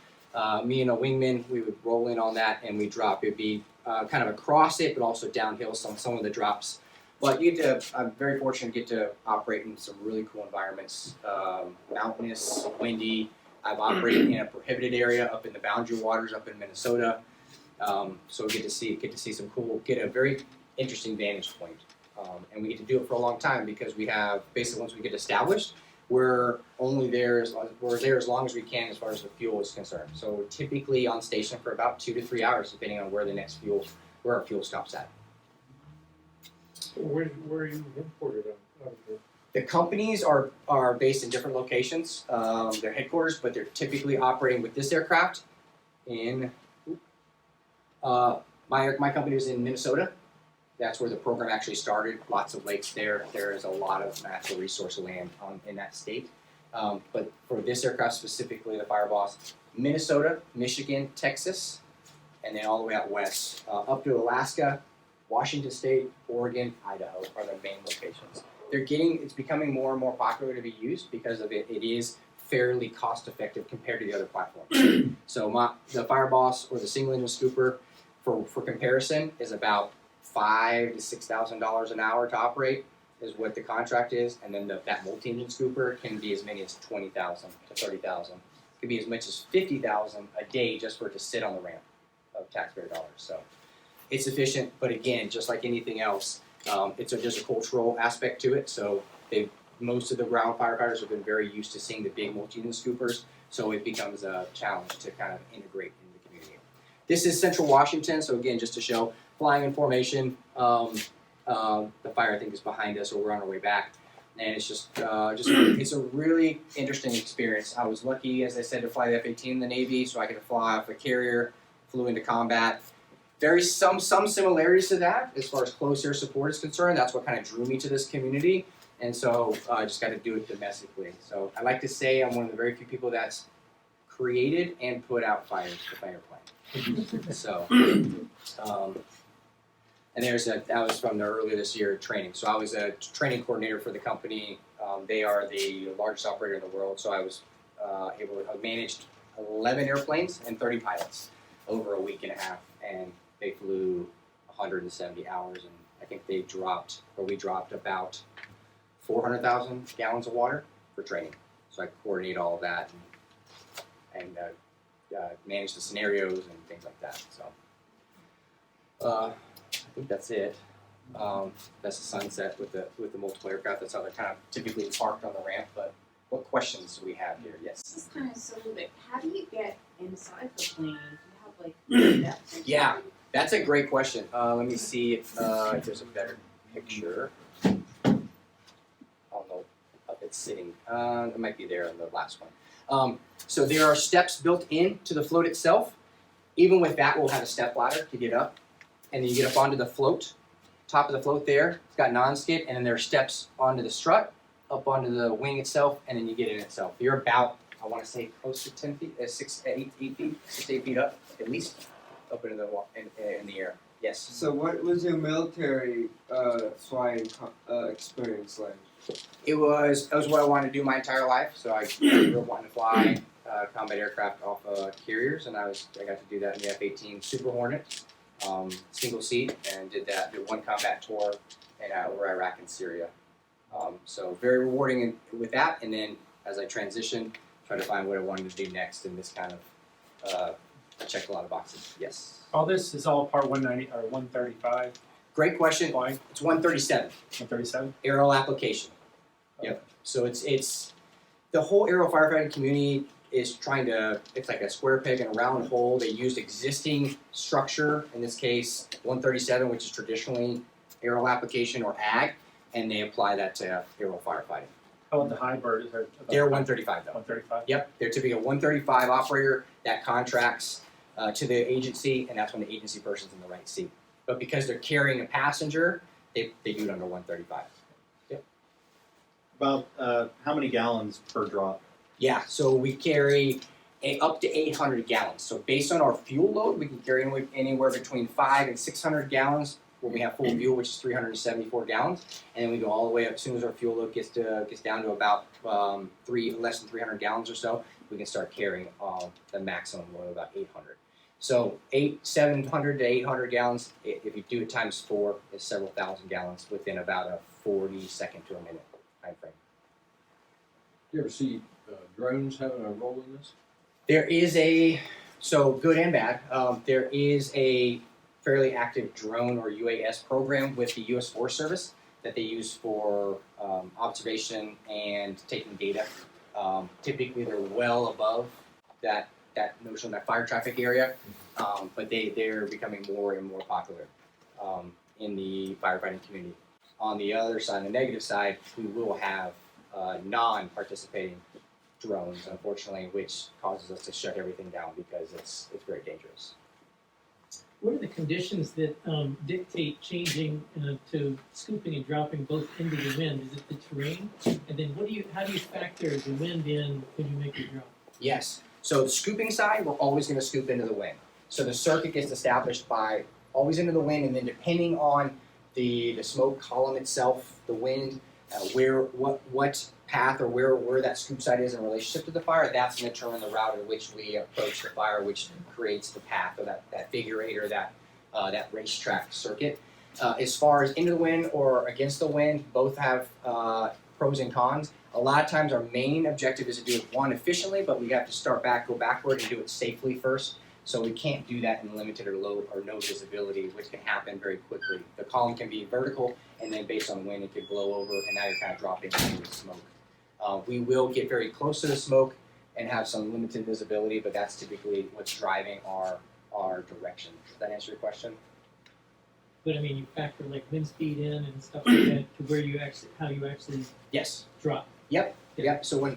Speaker 2: Me and a wingman, we would roll in on that and we drop. It'd be kind of across it, but also downhill some of the drops. But I'm very fortunate to get to operate in some really cool environments, mountainous, windy. I've operated in a prohibited area up in the boundary waters up in Minnesota. So we get to see some cool, get a very interesting vantage point. And we get to do it for a long time because we have, basically once we get established, we're there as long as we can as far as the fuel is concerned. So we're typically on station for about 2 to 3 hours, depending on where our fuel stops at.
Speaker 4: Where are you headquartered out of here?
Speaker 2: The companies are based in different locations, their headquarters, but they're typically operating with this aircraft in, my company was in Minnesota. That's where the program actually started. Lots of lakes there. There is a lot of natural resource land in that state. But for this aircraft specifically, the Fireboss, Minnesota, Michigan, Texas, and then all the way out west, up to Alaska, Washington State, Oregon, Idaho are the main locations. It's becoming more and more popular to be used because of it is fairly cost effective compared to the other platforms. So the Fireboss or the single engine scooper, for comparison, is about $5,000 to $6,000 an hour to operate is what the contract is, and then that multi-engine scooper can be as many as $20,000 to $30,000. It could be as much as $50,000 a day just for it to sit on the ramp of taxpayer dollars. So it's efficient, but again, just like anything else, there's a cultural aspect to it. So most of the ground firefighters have been very used to seeing the big multi-engine scoopers, so it becomes a challenge to kind of integrate in the community. This is Central Washington, so again, just to show, flying in formation. The fire, I think, is behind us, or we're on our way back, and it's it's a really interesting experience. I was lucky, as I said, to fly the F-18 in the Navy, so I could fly off a carrier, flew into combat. Some similarities to that as far as close air support is concerned. That's what kind of drew me to this community, and so I just got to do it domestically. So I like to say I'm one of the very few people that's created and put out fires with my airplane. So. And that was from the earlier this year training. So I was a training coordinator for the company. They are the largest operator in the world. So I was I managed 11 airplanes and 30 pilots over a week and a half. And they flew 170 hours. And I think we dropped about 400,000 gallons of water for training. So I coordinate all of that and manage the scenarios and things like that. So. I think that's it. That's the sunset with the multiple aircraft. That's how they're kind of typically parked on the ramp. But what questions do we have here? Yes.
Speaker 8: This is kind of silly, but how do you get inside the plane? Do you have like depth?
Speaker 2: Yeah, that's a great question. Let me see if there's a better picture. I don't know if it's sitting. It might be there in the last one. So there are steps built into the float itself. Even with that, we'll have a step ladder to get up. And then you get up onto the float, top of the float there. It's got non-skid, and then there are steps onto the strut, up onto the wing itself, and then you get in itself. You're about, I want to say, close to 10 feet, 8 feet up, at least, up into in the air. Yes.
Speaker 7: So what was your military flying experience like?
Speaker 2: It was what I wanted to do my entire life. So I grew up wanting to fly combat aircraft off carriers, and I got to do that in the F-18 Super Hornet. Single seat, and did one combat tour over Iraq and Syria. So very rewarding with that, and then as I transitioned, tried to find what I wanted to do next in this kind of checked a lot of boxes. Yes.
Speaker 9: All this is all part 190 or 135.
Speaker 2: Great question.
Speaker 9: Why?
Speaker 2: It's 137.
Speaker 9: 137.
Speaker 2: Aerial application. Yep. So it's the whole aerial firefighting community is trying to, it's like a square peg in a round hole. They used existing structure, in this case 137, which is traditionally aerial application or ag, and they apply that to aerial firefighting.
Speaker 9: How about the hybrid? Is there
Speaker 2: They're 135 though.
Speaker 9: 135.
Speaker 2: Yep, they're typically a 135 operator that contracts to the agency, and that's when the agency person's in the right seat. But because they're carrying a passenger, they do it under 135.
Speaker 6: About how many gallons per drop?
Speaker 2: Yeah, so we carry up to 800 gallons. So based on our fuel load, we can carry anywhere between 500 and 600 gallons when we have full fuel, which is 374 gallons. And then we go all the way up as soon as our fuel load gets down to about less than 300 gallons or so, we can start carrying the maximum load of about 800. So 700 to 800 gallons, if you do it times 4, is several thousand gallons within about a 40-second to a minute time frame.
Speaker 4: You ever see drones having a role in this?
Speaker 2: There is so good and bad, there is a fairly active drone or UAS program with the U.S. Forest Service that they use for observation and taking data. Typically they're well above that notion, that fire traffic area, but they're becoming more and more popular in the firefighting community. On the other side, the negative side, we will have non-participating drones, unfortunately, which causes us to shut everything down because it's very dangerous.
Speaker 10: What are the conditions that dictate changing to scooping and dropping both into the wind? Is it the terrain? And then how do you factor the wind in when you make your drop?
Speaker 2: Yes. So the scooping side, we're always going to scoop into the wind. So the circuit gets established by always into the wind, and then depending on the smoke column itself, the wind, what path or where that scoop site is in relationship to the fire, that's going to determine the route in which we approach the fire, which creates the path or that figure eight or that racetrack circuit. As far as into the wind or against the wind, both have pros and cons. A lot of times our main objective is to do it one efficiently, but we have to go backward and do it safely first. So we can't do that in limited or low or no visibility, which can happen very quickly. The column can be vertical, and then based on wind, it could blow over, and now you're kind of dropping into the smoke. We will get very close to the smoke and have some limited visibility, but that's typically what's driving our direction. Does that answer your question?
Speaker 10: But I mean, you factor like wind speed in and stuff like that to where how you actually
Speaker 2: Yes.
Speaker 10: drop.
Speaker 2: Yep. So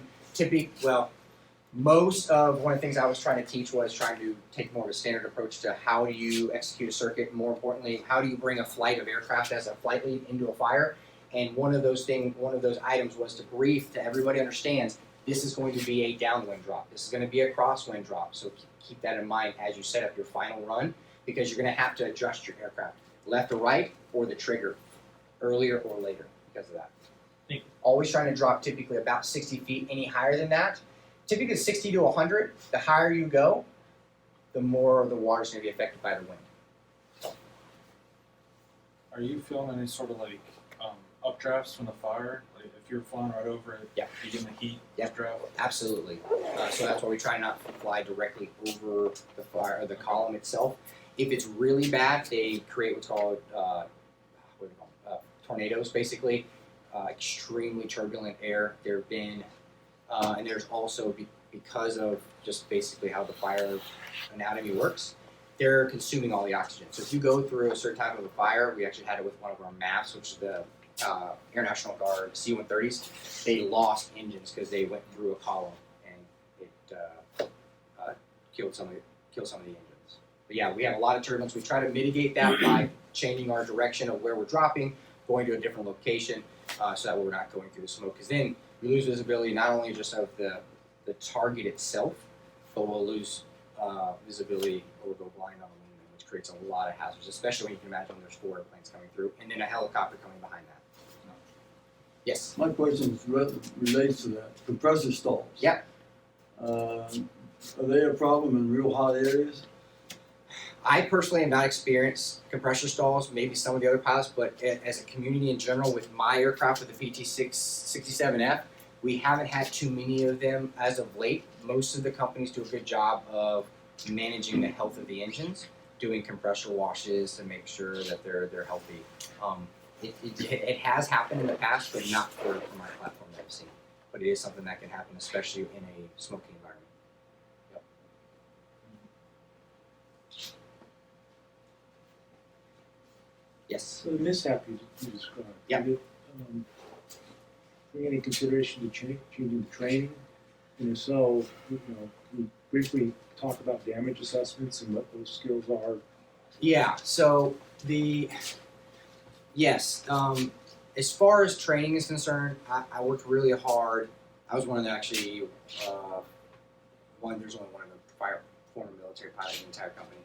Speaker 2: most of one of the things I was trying to teach was trying to take more of a standard approach to how do you execute a circuit. More importantly, how do you bring a flight of aircraft as a flight lead into a fire? And one of those items was to brief to everybody understands this is going to be a downwind drop. This is going to be a crosswind drop. So keep that in mind as you set up your final run, because you're going to have to adjust your aircraft left or right or the trigger earlier or later because of that.
Speaker 10: Thank you.
Speaker 2: Always trying to drop typically about 60 feet. Any higher than that, typically 60 to 100, the higher you go, the more the water's going to be affected by the wind.
Speaker 11: Are you feeling any sort of like updrafts from the fire? Like if you're flying right over it,
Speaker 2: Yeah.
Speaker 11: you get in the heat,
Speaker 2: Yeah.
Speaker 11: updraft?
Speaker 2: Absolutely. So that's why we try not to fly directly over the fire or the column itself. If it's really bad, they create what's called tornadoes, basically. Extremely turbulent air. There have been, and there's also because of just basically how the fire anatomy works, they're consuming all the oxygen. So if you go through a certain type of a fire, we actually had it with one of our MAFs, which is the Air National Guard C-130s. They lost engines because they went through a column and it killed some of the engines. But yeah, we have a lot of turbulence. We try to mitigate that by changing our direction of where we're dropping, going to a different location, so that we're not going through the smoke. Because then we lose visibility not only just of the target itself, but we'll lose visibility or go blind on the wing, which creates a lot of hazards, especially when you can imagine there's 4 airplanes coming through and then a helicopter coming behind that. Yes?
Speaker 12: My question relates to that. Compressor stalls.
Speaker 2: Yeah.
Speaker 12: Are they a problem in real hot areas?
Speaker 2: I personally have not experienced compressor stalls, maybe some of the other pilots, but as a community in general with my aircraft with the PT-67F, we haven't had too many of them as of late. Most of the companies do a good job of managing the health of the engines, doing compressor washes to make sure that they're healthy. It has happened in the past, but not for my platform that I've seen. But it is something that can happen, especially in a smoky environment. Yep. Yes.
Speaker 13: So the mishap you described.
Speaker 2: Yeah.
Speaker 13: Did it bring any consideration to changing the training? And if so, can we briefly talk about damage assessments and what those skills are?
Speaker 2: Yeah. So yes. As far as training is concerned, I worked really hard. I was one of the actually there's only one of the former military pilots in the entire company.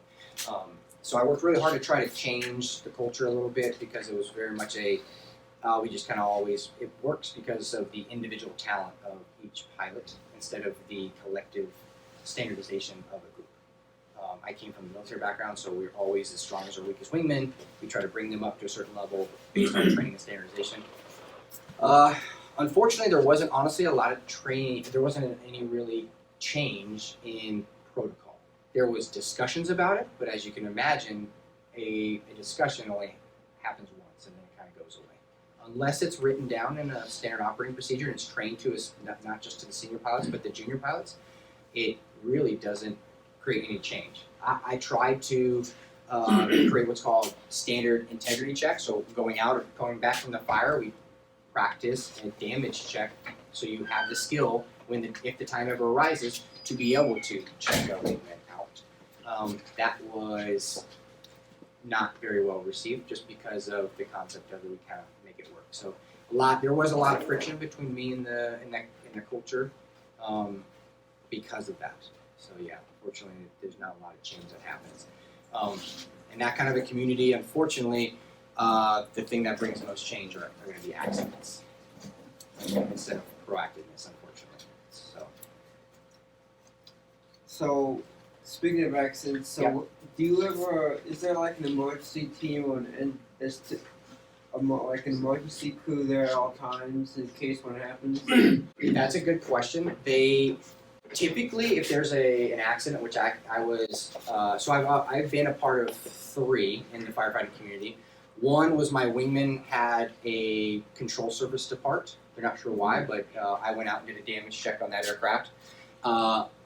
Speaker 2: So I worked really hard to try to change the culture a little bit because it was very much we just kind of always, it works because of the individual talent of each pilot instead of the collective standardization of a group. I came from a military background, so we're always as strong as our weakest wingmen. We try to bring them up to a certain level based on training and standardization. Unfortunately, there wasn't honestly a lot of training. There wasn't any really change in protocol. There was discussions about it, but as you can imagine, a discussion only happens once and then it kind of goes away. Unless it's written down in a standard operating procedure and it's trained to us, not just to the senior pilots, but the junior pilots, it really doesn't create any change. I tried to create what's called standard integrity checks. So going out or coming back from the fire, we practice a damage check so you have the skill if the time ever arises to be able to check a wingman out. That was not very well received just because of the concept of it, we kind of make it work. So there was a lot of friction between me and the culture because of that. So yeah, unfortunately, there's not a lot of change that happens. In that kind of a community, unfortunately, the thing that brings the most change are going to be accidents instead of proactiveness, unfortunately. So
Speaker 7: speaking of accidents, do you ever, is there like an emergency team or like an emergency crew there at all times in case one happens?
Speaker 2: That's a good question. They typically, if there's an accident, which I was, so I've been a part of 3 in the firefighting community. One was my wingman had a control surface depart. They're not sure why, but I went out and did a damage check on that aircraft.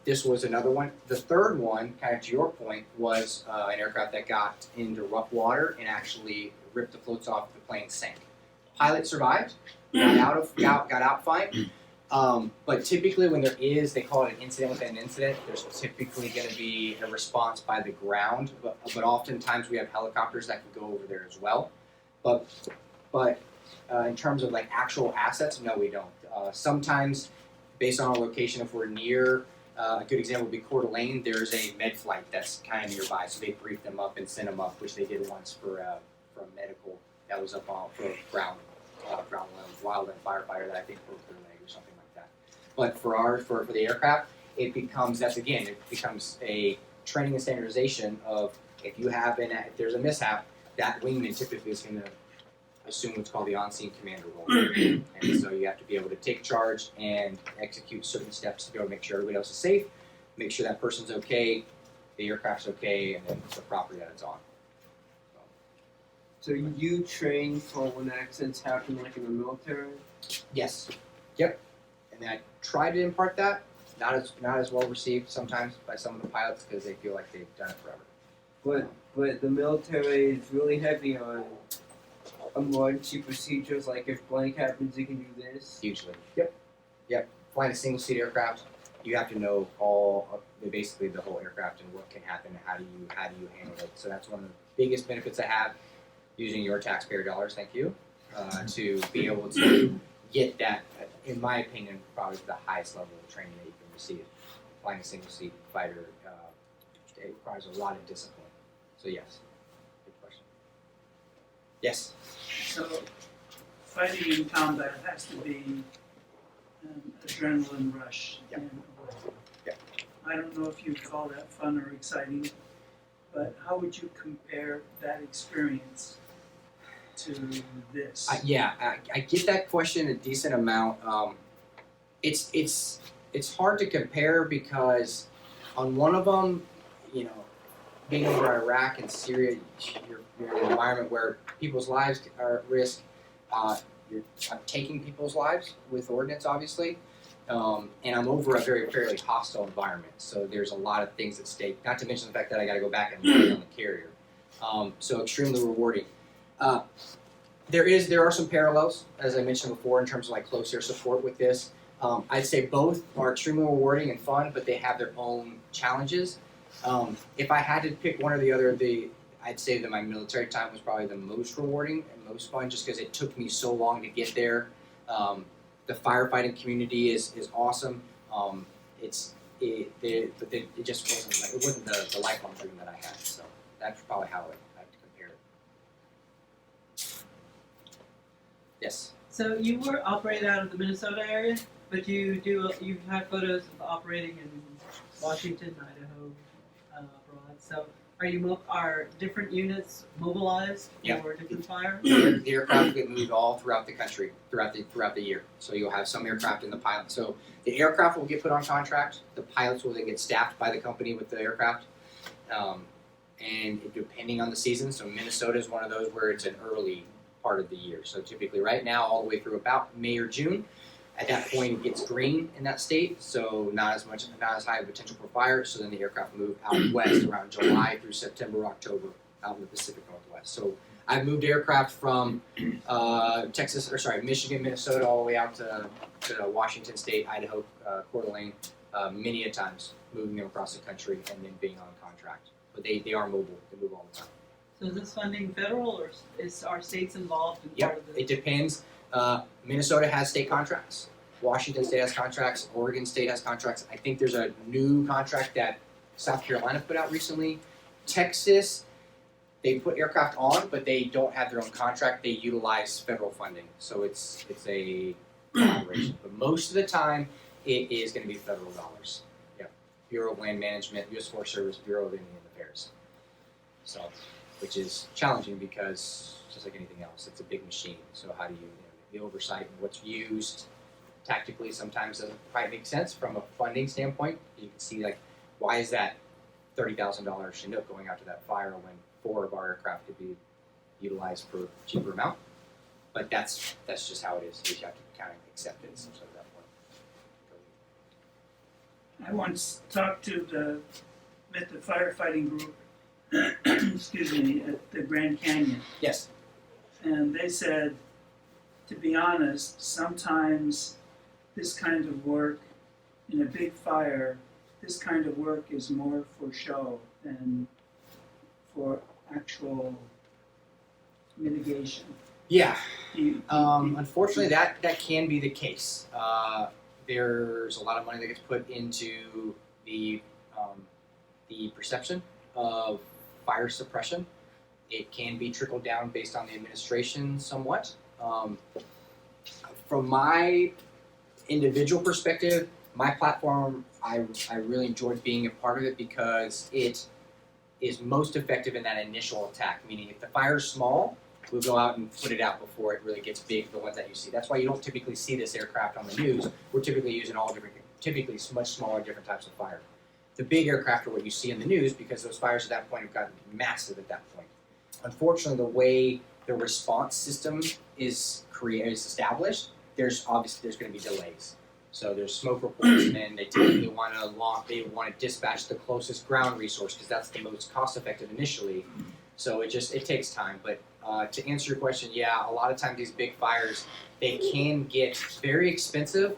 Speaker 2: This was another one. The third one, kind of to your point, was an aircraft that got into rough water and actually ripped the floats off. The plane sank. Pilot survived, got out fine. But typically when there is, they call it an incident within an incident, there's typically going to be a response by the ground, but oftentimes we have helicopters that can go over there as well. But in terms of like actual assets, no, we don't. Sometimes, based on our location, if we're near, a good example would be Coeur d'Alene, there's a med flight that's kind of nearby, so they brief them up and send them up, which they did once for a medical that was up on for ground wildland firefighter that I think broke their leg or something like that. But for the aircraft, it becomes a training and standardization of if if there's a mishap, that wingman typically is going to assume what's called the on-scene commander role. And so you have to be able to take charge and execute certain steps to be able to make sure everybody else is safe, make sure that person's okay, the aircraft's okay, and then the property that it's on.
Speaker 7: So you train for when accidents happen like in the military?
Speaker 2: Yes. Yep. And then I try to impart that. Not as well received sometimes by some of the pilots because they feel like they've done it forever.
Speaker 7: But the military is really heavy on emergency procedures, like if blank happens, you can do this.
Speaker 2: Hugely. Yep. Flying a single seat aircraft, you have to know basically the whole aircraft and what can happen. How do you handle it? So that's one of the biggest benefits I have using your taxpayer dollars. Thank you. To be able to get that, in my opinion, probably the highest level of training that you can receive. Flying a single seat fighter, it requires a lot of discipline. So yes. Good question. Yes.
Speaker 5: So, fighting in combat has to be an adrenaline rush.
Speaker 2: Yep. Yep.
Speaker 5: I don't know if you'd call that fun or exciting, but how would you compare that experience to this?
Speaker 2: I get that question a decent amount. It's hard to compare because on one of them, being over Iraq and Syria, you're in an environment where people's lives are at risk. You're taking people's lives with ordnance, obviously. And I'm over a fairly hostile environment, so there's a lot of things at stake. Not to mention the fact that I got to go back and work on the carrier. So extremely rewarding. There are some parallels, as I mentioned before, in terms of like close air support with this. I'd say both are extremely rewarding and fun, but they have their own challenges. If I had to pick one or the other, I'd say that my military time was probably the most rewarding and most fun, just because it took me so long to get there. The firefighting community is awesome. But it just wasn't the lifelong dream that I had. So that's probably how I'd compare it. Yes.
Speaker 14: So you were operated out of the Minnesota area, but you have photos of operating in Washington, Idaho, abroad. So are different units mobilized for different fires?
Speaker 2: The aircraft get moved all throughout the country throughout the year. So you'll have some aircraft in the pilot. So the aircraft will get put on contract. The pilots will then get staffed by the company with the aircraft. And depending on the season, so Minnesota is one of those where it's an early part of the year. So typically right now all the way through about May or June. At that point it gets green in that state, so not as high of potential for fire, so then the aircraft move out west around July through September, October out in the Pacific Northwest. So I've moved aircraft from Michigan, Minnesota, all the way out to Washington State, Idaho, Coeur d'Alene, many a times, moving them across the country and then being on contract. But they are mobile, they move all the time.
Speaker 14: So is this funding federal, or are states involved in part of this?
Speaker 2: It depends. Minnesota has state contracts. Washington State has contracts. Oregon State has contracts. I think there's a new contract that South Carolina put out recently. Texas, they put aircraft on, but they don't have their own contract. They utilize federal funding, so it's a collaboration. But most of the time, it is going to be federal dollars. Yeah, Bureau of Land Management, U.S. Forest Service, Bureau of Indian Affairs. So, which is challenging because just like anything else, it's a big machine. So how do you the oversight and what's used tactically sometimes doesn't quite make sense from a funding standpoint. You can see like, why is that $30,000 Chinook going out to that fire when 4 of our aircraft could be utilized for a cheaper amount? But that's just how it is. You have to kind of accept it essentially at that point.
Speaker 5: I once talked met the firefighting group, excuse me, at the Grand Canyon.
Speaker 2: Yes.
Speaker 5: And they said, to be honest, sometimes this kind of work in a big fire, this kind of work is more for show than for actual mitigation.
Speaker 2: Yeah. Unfortunately, that can be the case. There's a lot of money that gets put into the perception of fire suppression. It can be trickled down based on the administration somewhat. From my individual perspective, my platform, I really enjoyed being a part of it because it is most effective in that initial attack. Meaning, if the fire's small, we'll go out and put it out before it really gets big, the ones that you see. That's why you don't typically see this aircraft on the news. We're typically using typically much smaller, different types of fire. The big aircraft are what you see in the news because those fires at that point have gotten massive at that point. Unfortunately, the way the response system is established, there's going to be delays. So there's smoke reports, and then they typically want to dispatch the closest ground resource because that's the most cost effective initially. So it takes time. But to answer your question, yeah, a lot of times these big fires, they can get very expensive,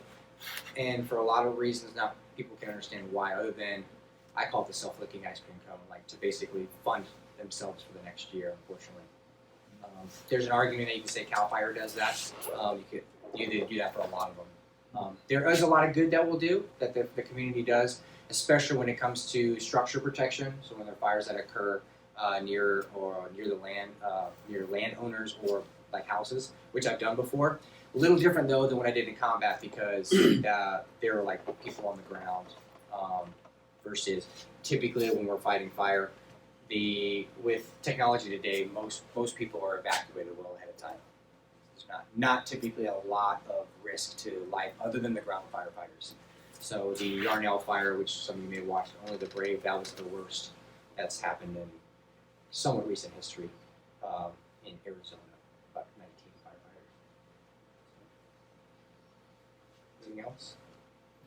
Speaker 2: and for a lot of reasons now people can understand why, other than I call it the self-licking ice cream cone, like to basically fund themselves for the next year, unfortunately. There's an argument that you can say CAL FIRE does that. You could do that for a lot of them. There is a lot of good that we'll do, that the community does, especially when it comes to structure protection. So when there are fires that occur near the land, near landowners or like houses, which I've done before. A little different though than what I did in combat because there are like people on the ground versus typically when we're fighting fire. With technology today, most people are evacuated well ahead of time. There's not typically a lot of risk to life other than the ground firefighters. So the Yarnell fire, which some of you may have watched, Only the Brave, that was the worst. that's happened in somewhat recent history in Arizona, about 19 firefighters. Anything else?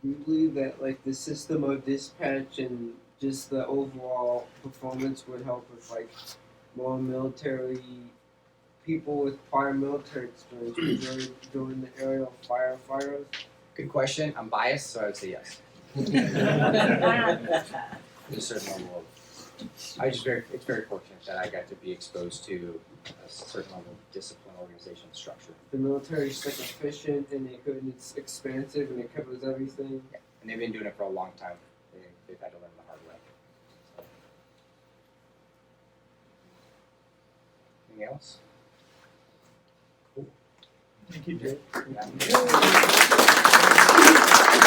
Speaker 7: Do you believe that like the system of dispatch and just the overall performance would help with like more military people with prior military experience during the aerial firefighters?
Speaker 2: Good question. I'm biased, so I would say yes. There's a certain level of. It's very fortunate that I got to be exposed to a certain level of discipline, organization, structure.
Speaker 7: The military is like efficient and it's expansive and it covers everything.
Speaker 2: Yeah. And they've been doing it for a long time. They've had to learn the hard way. So. Anything else?
Speaker 1: Thank you, Jake.
Speaker 2: Yeah.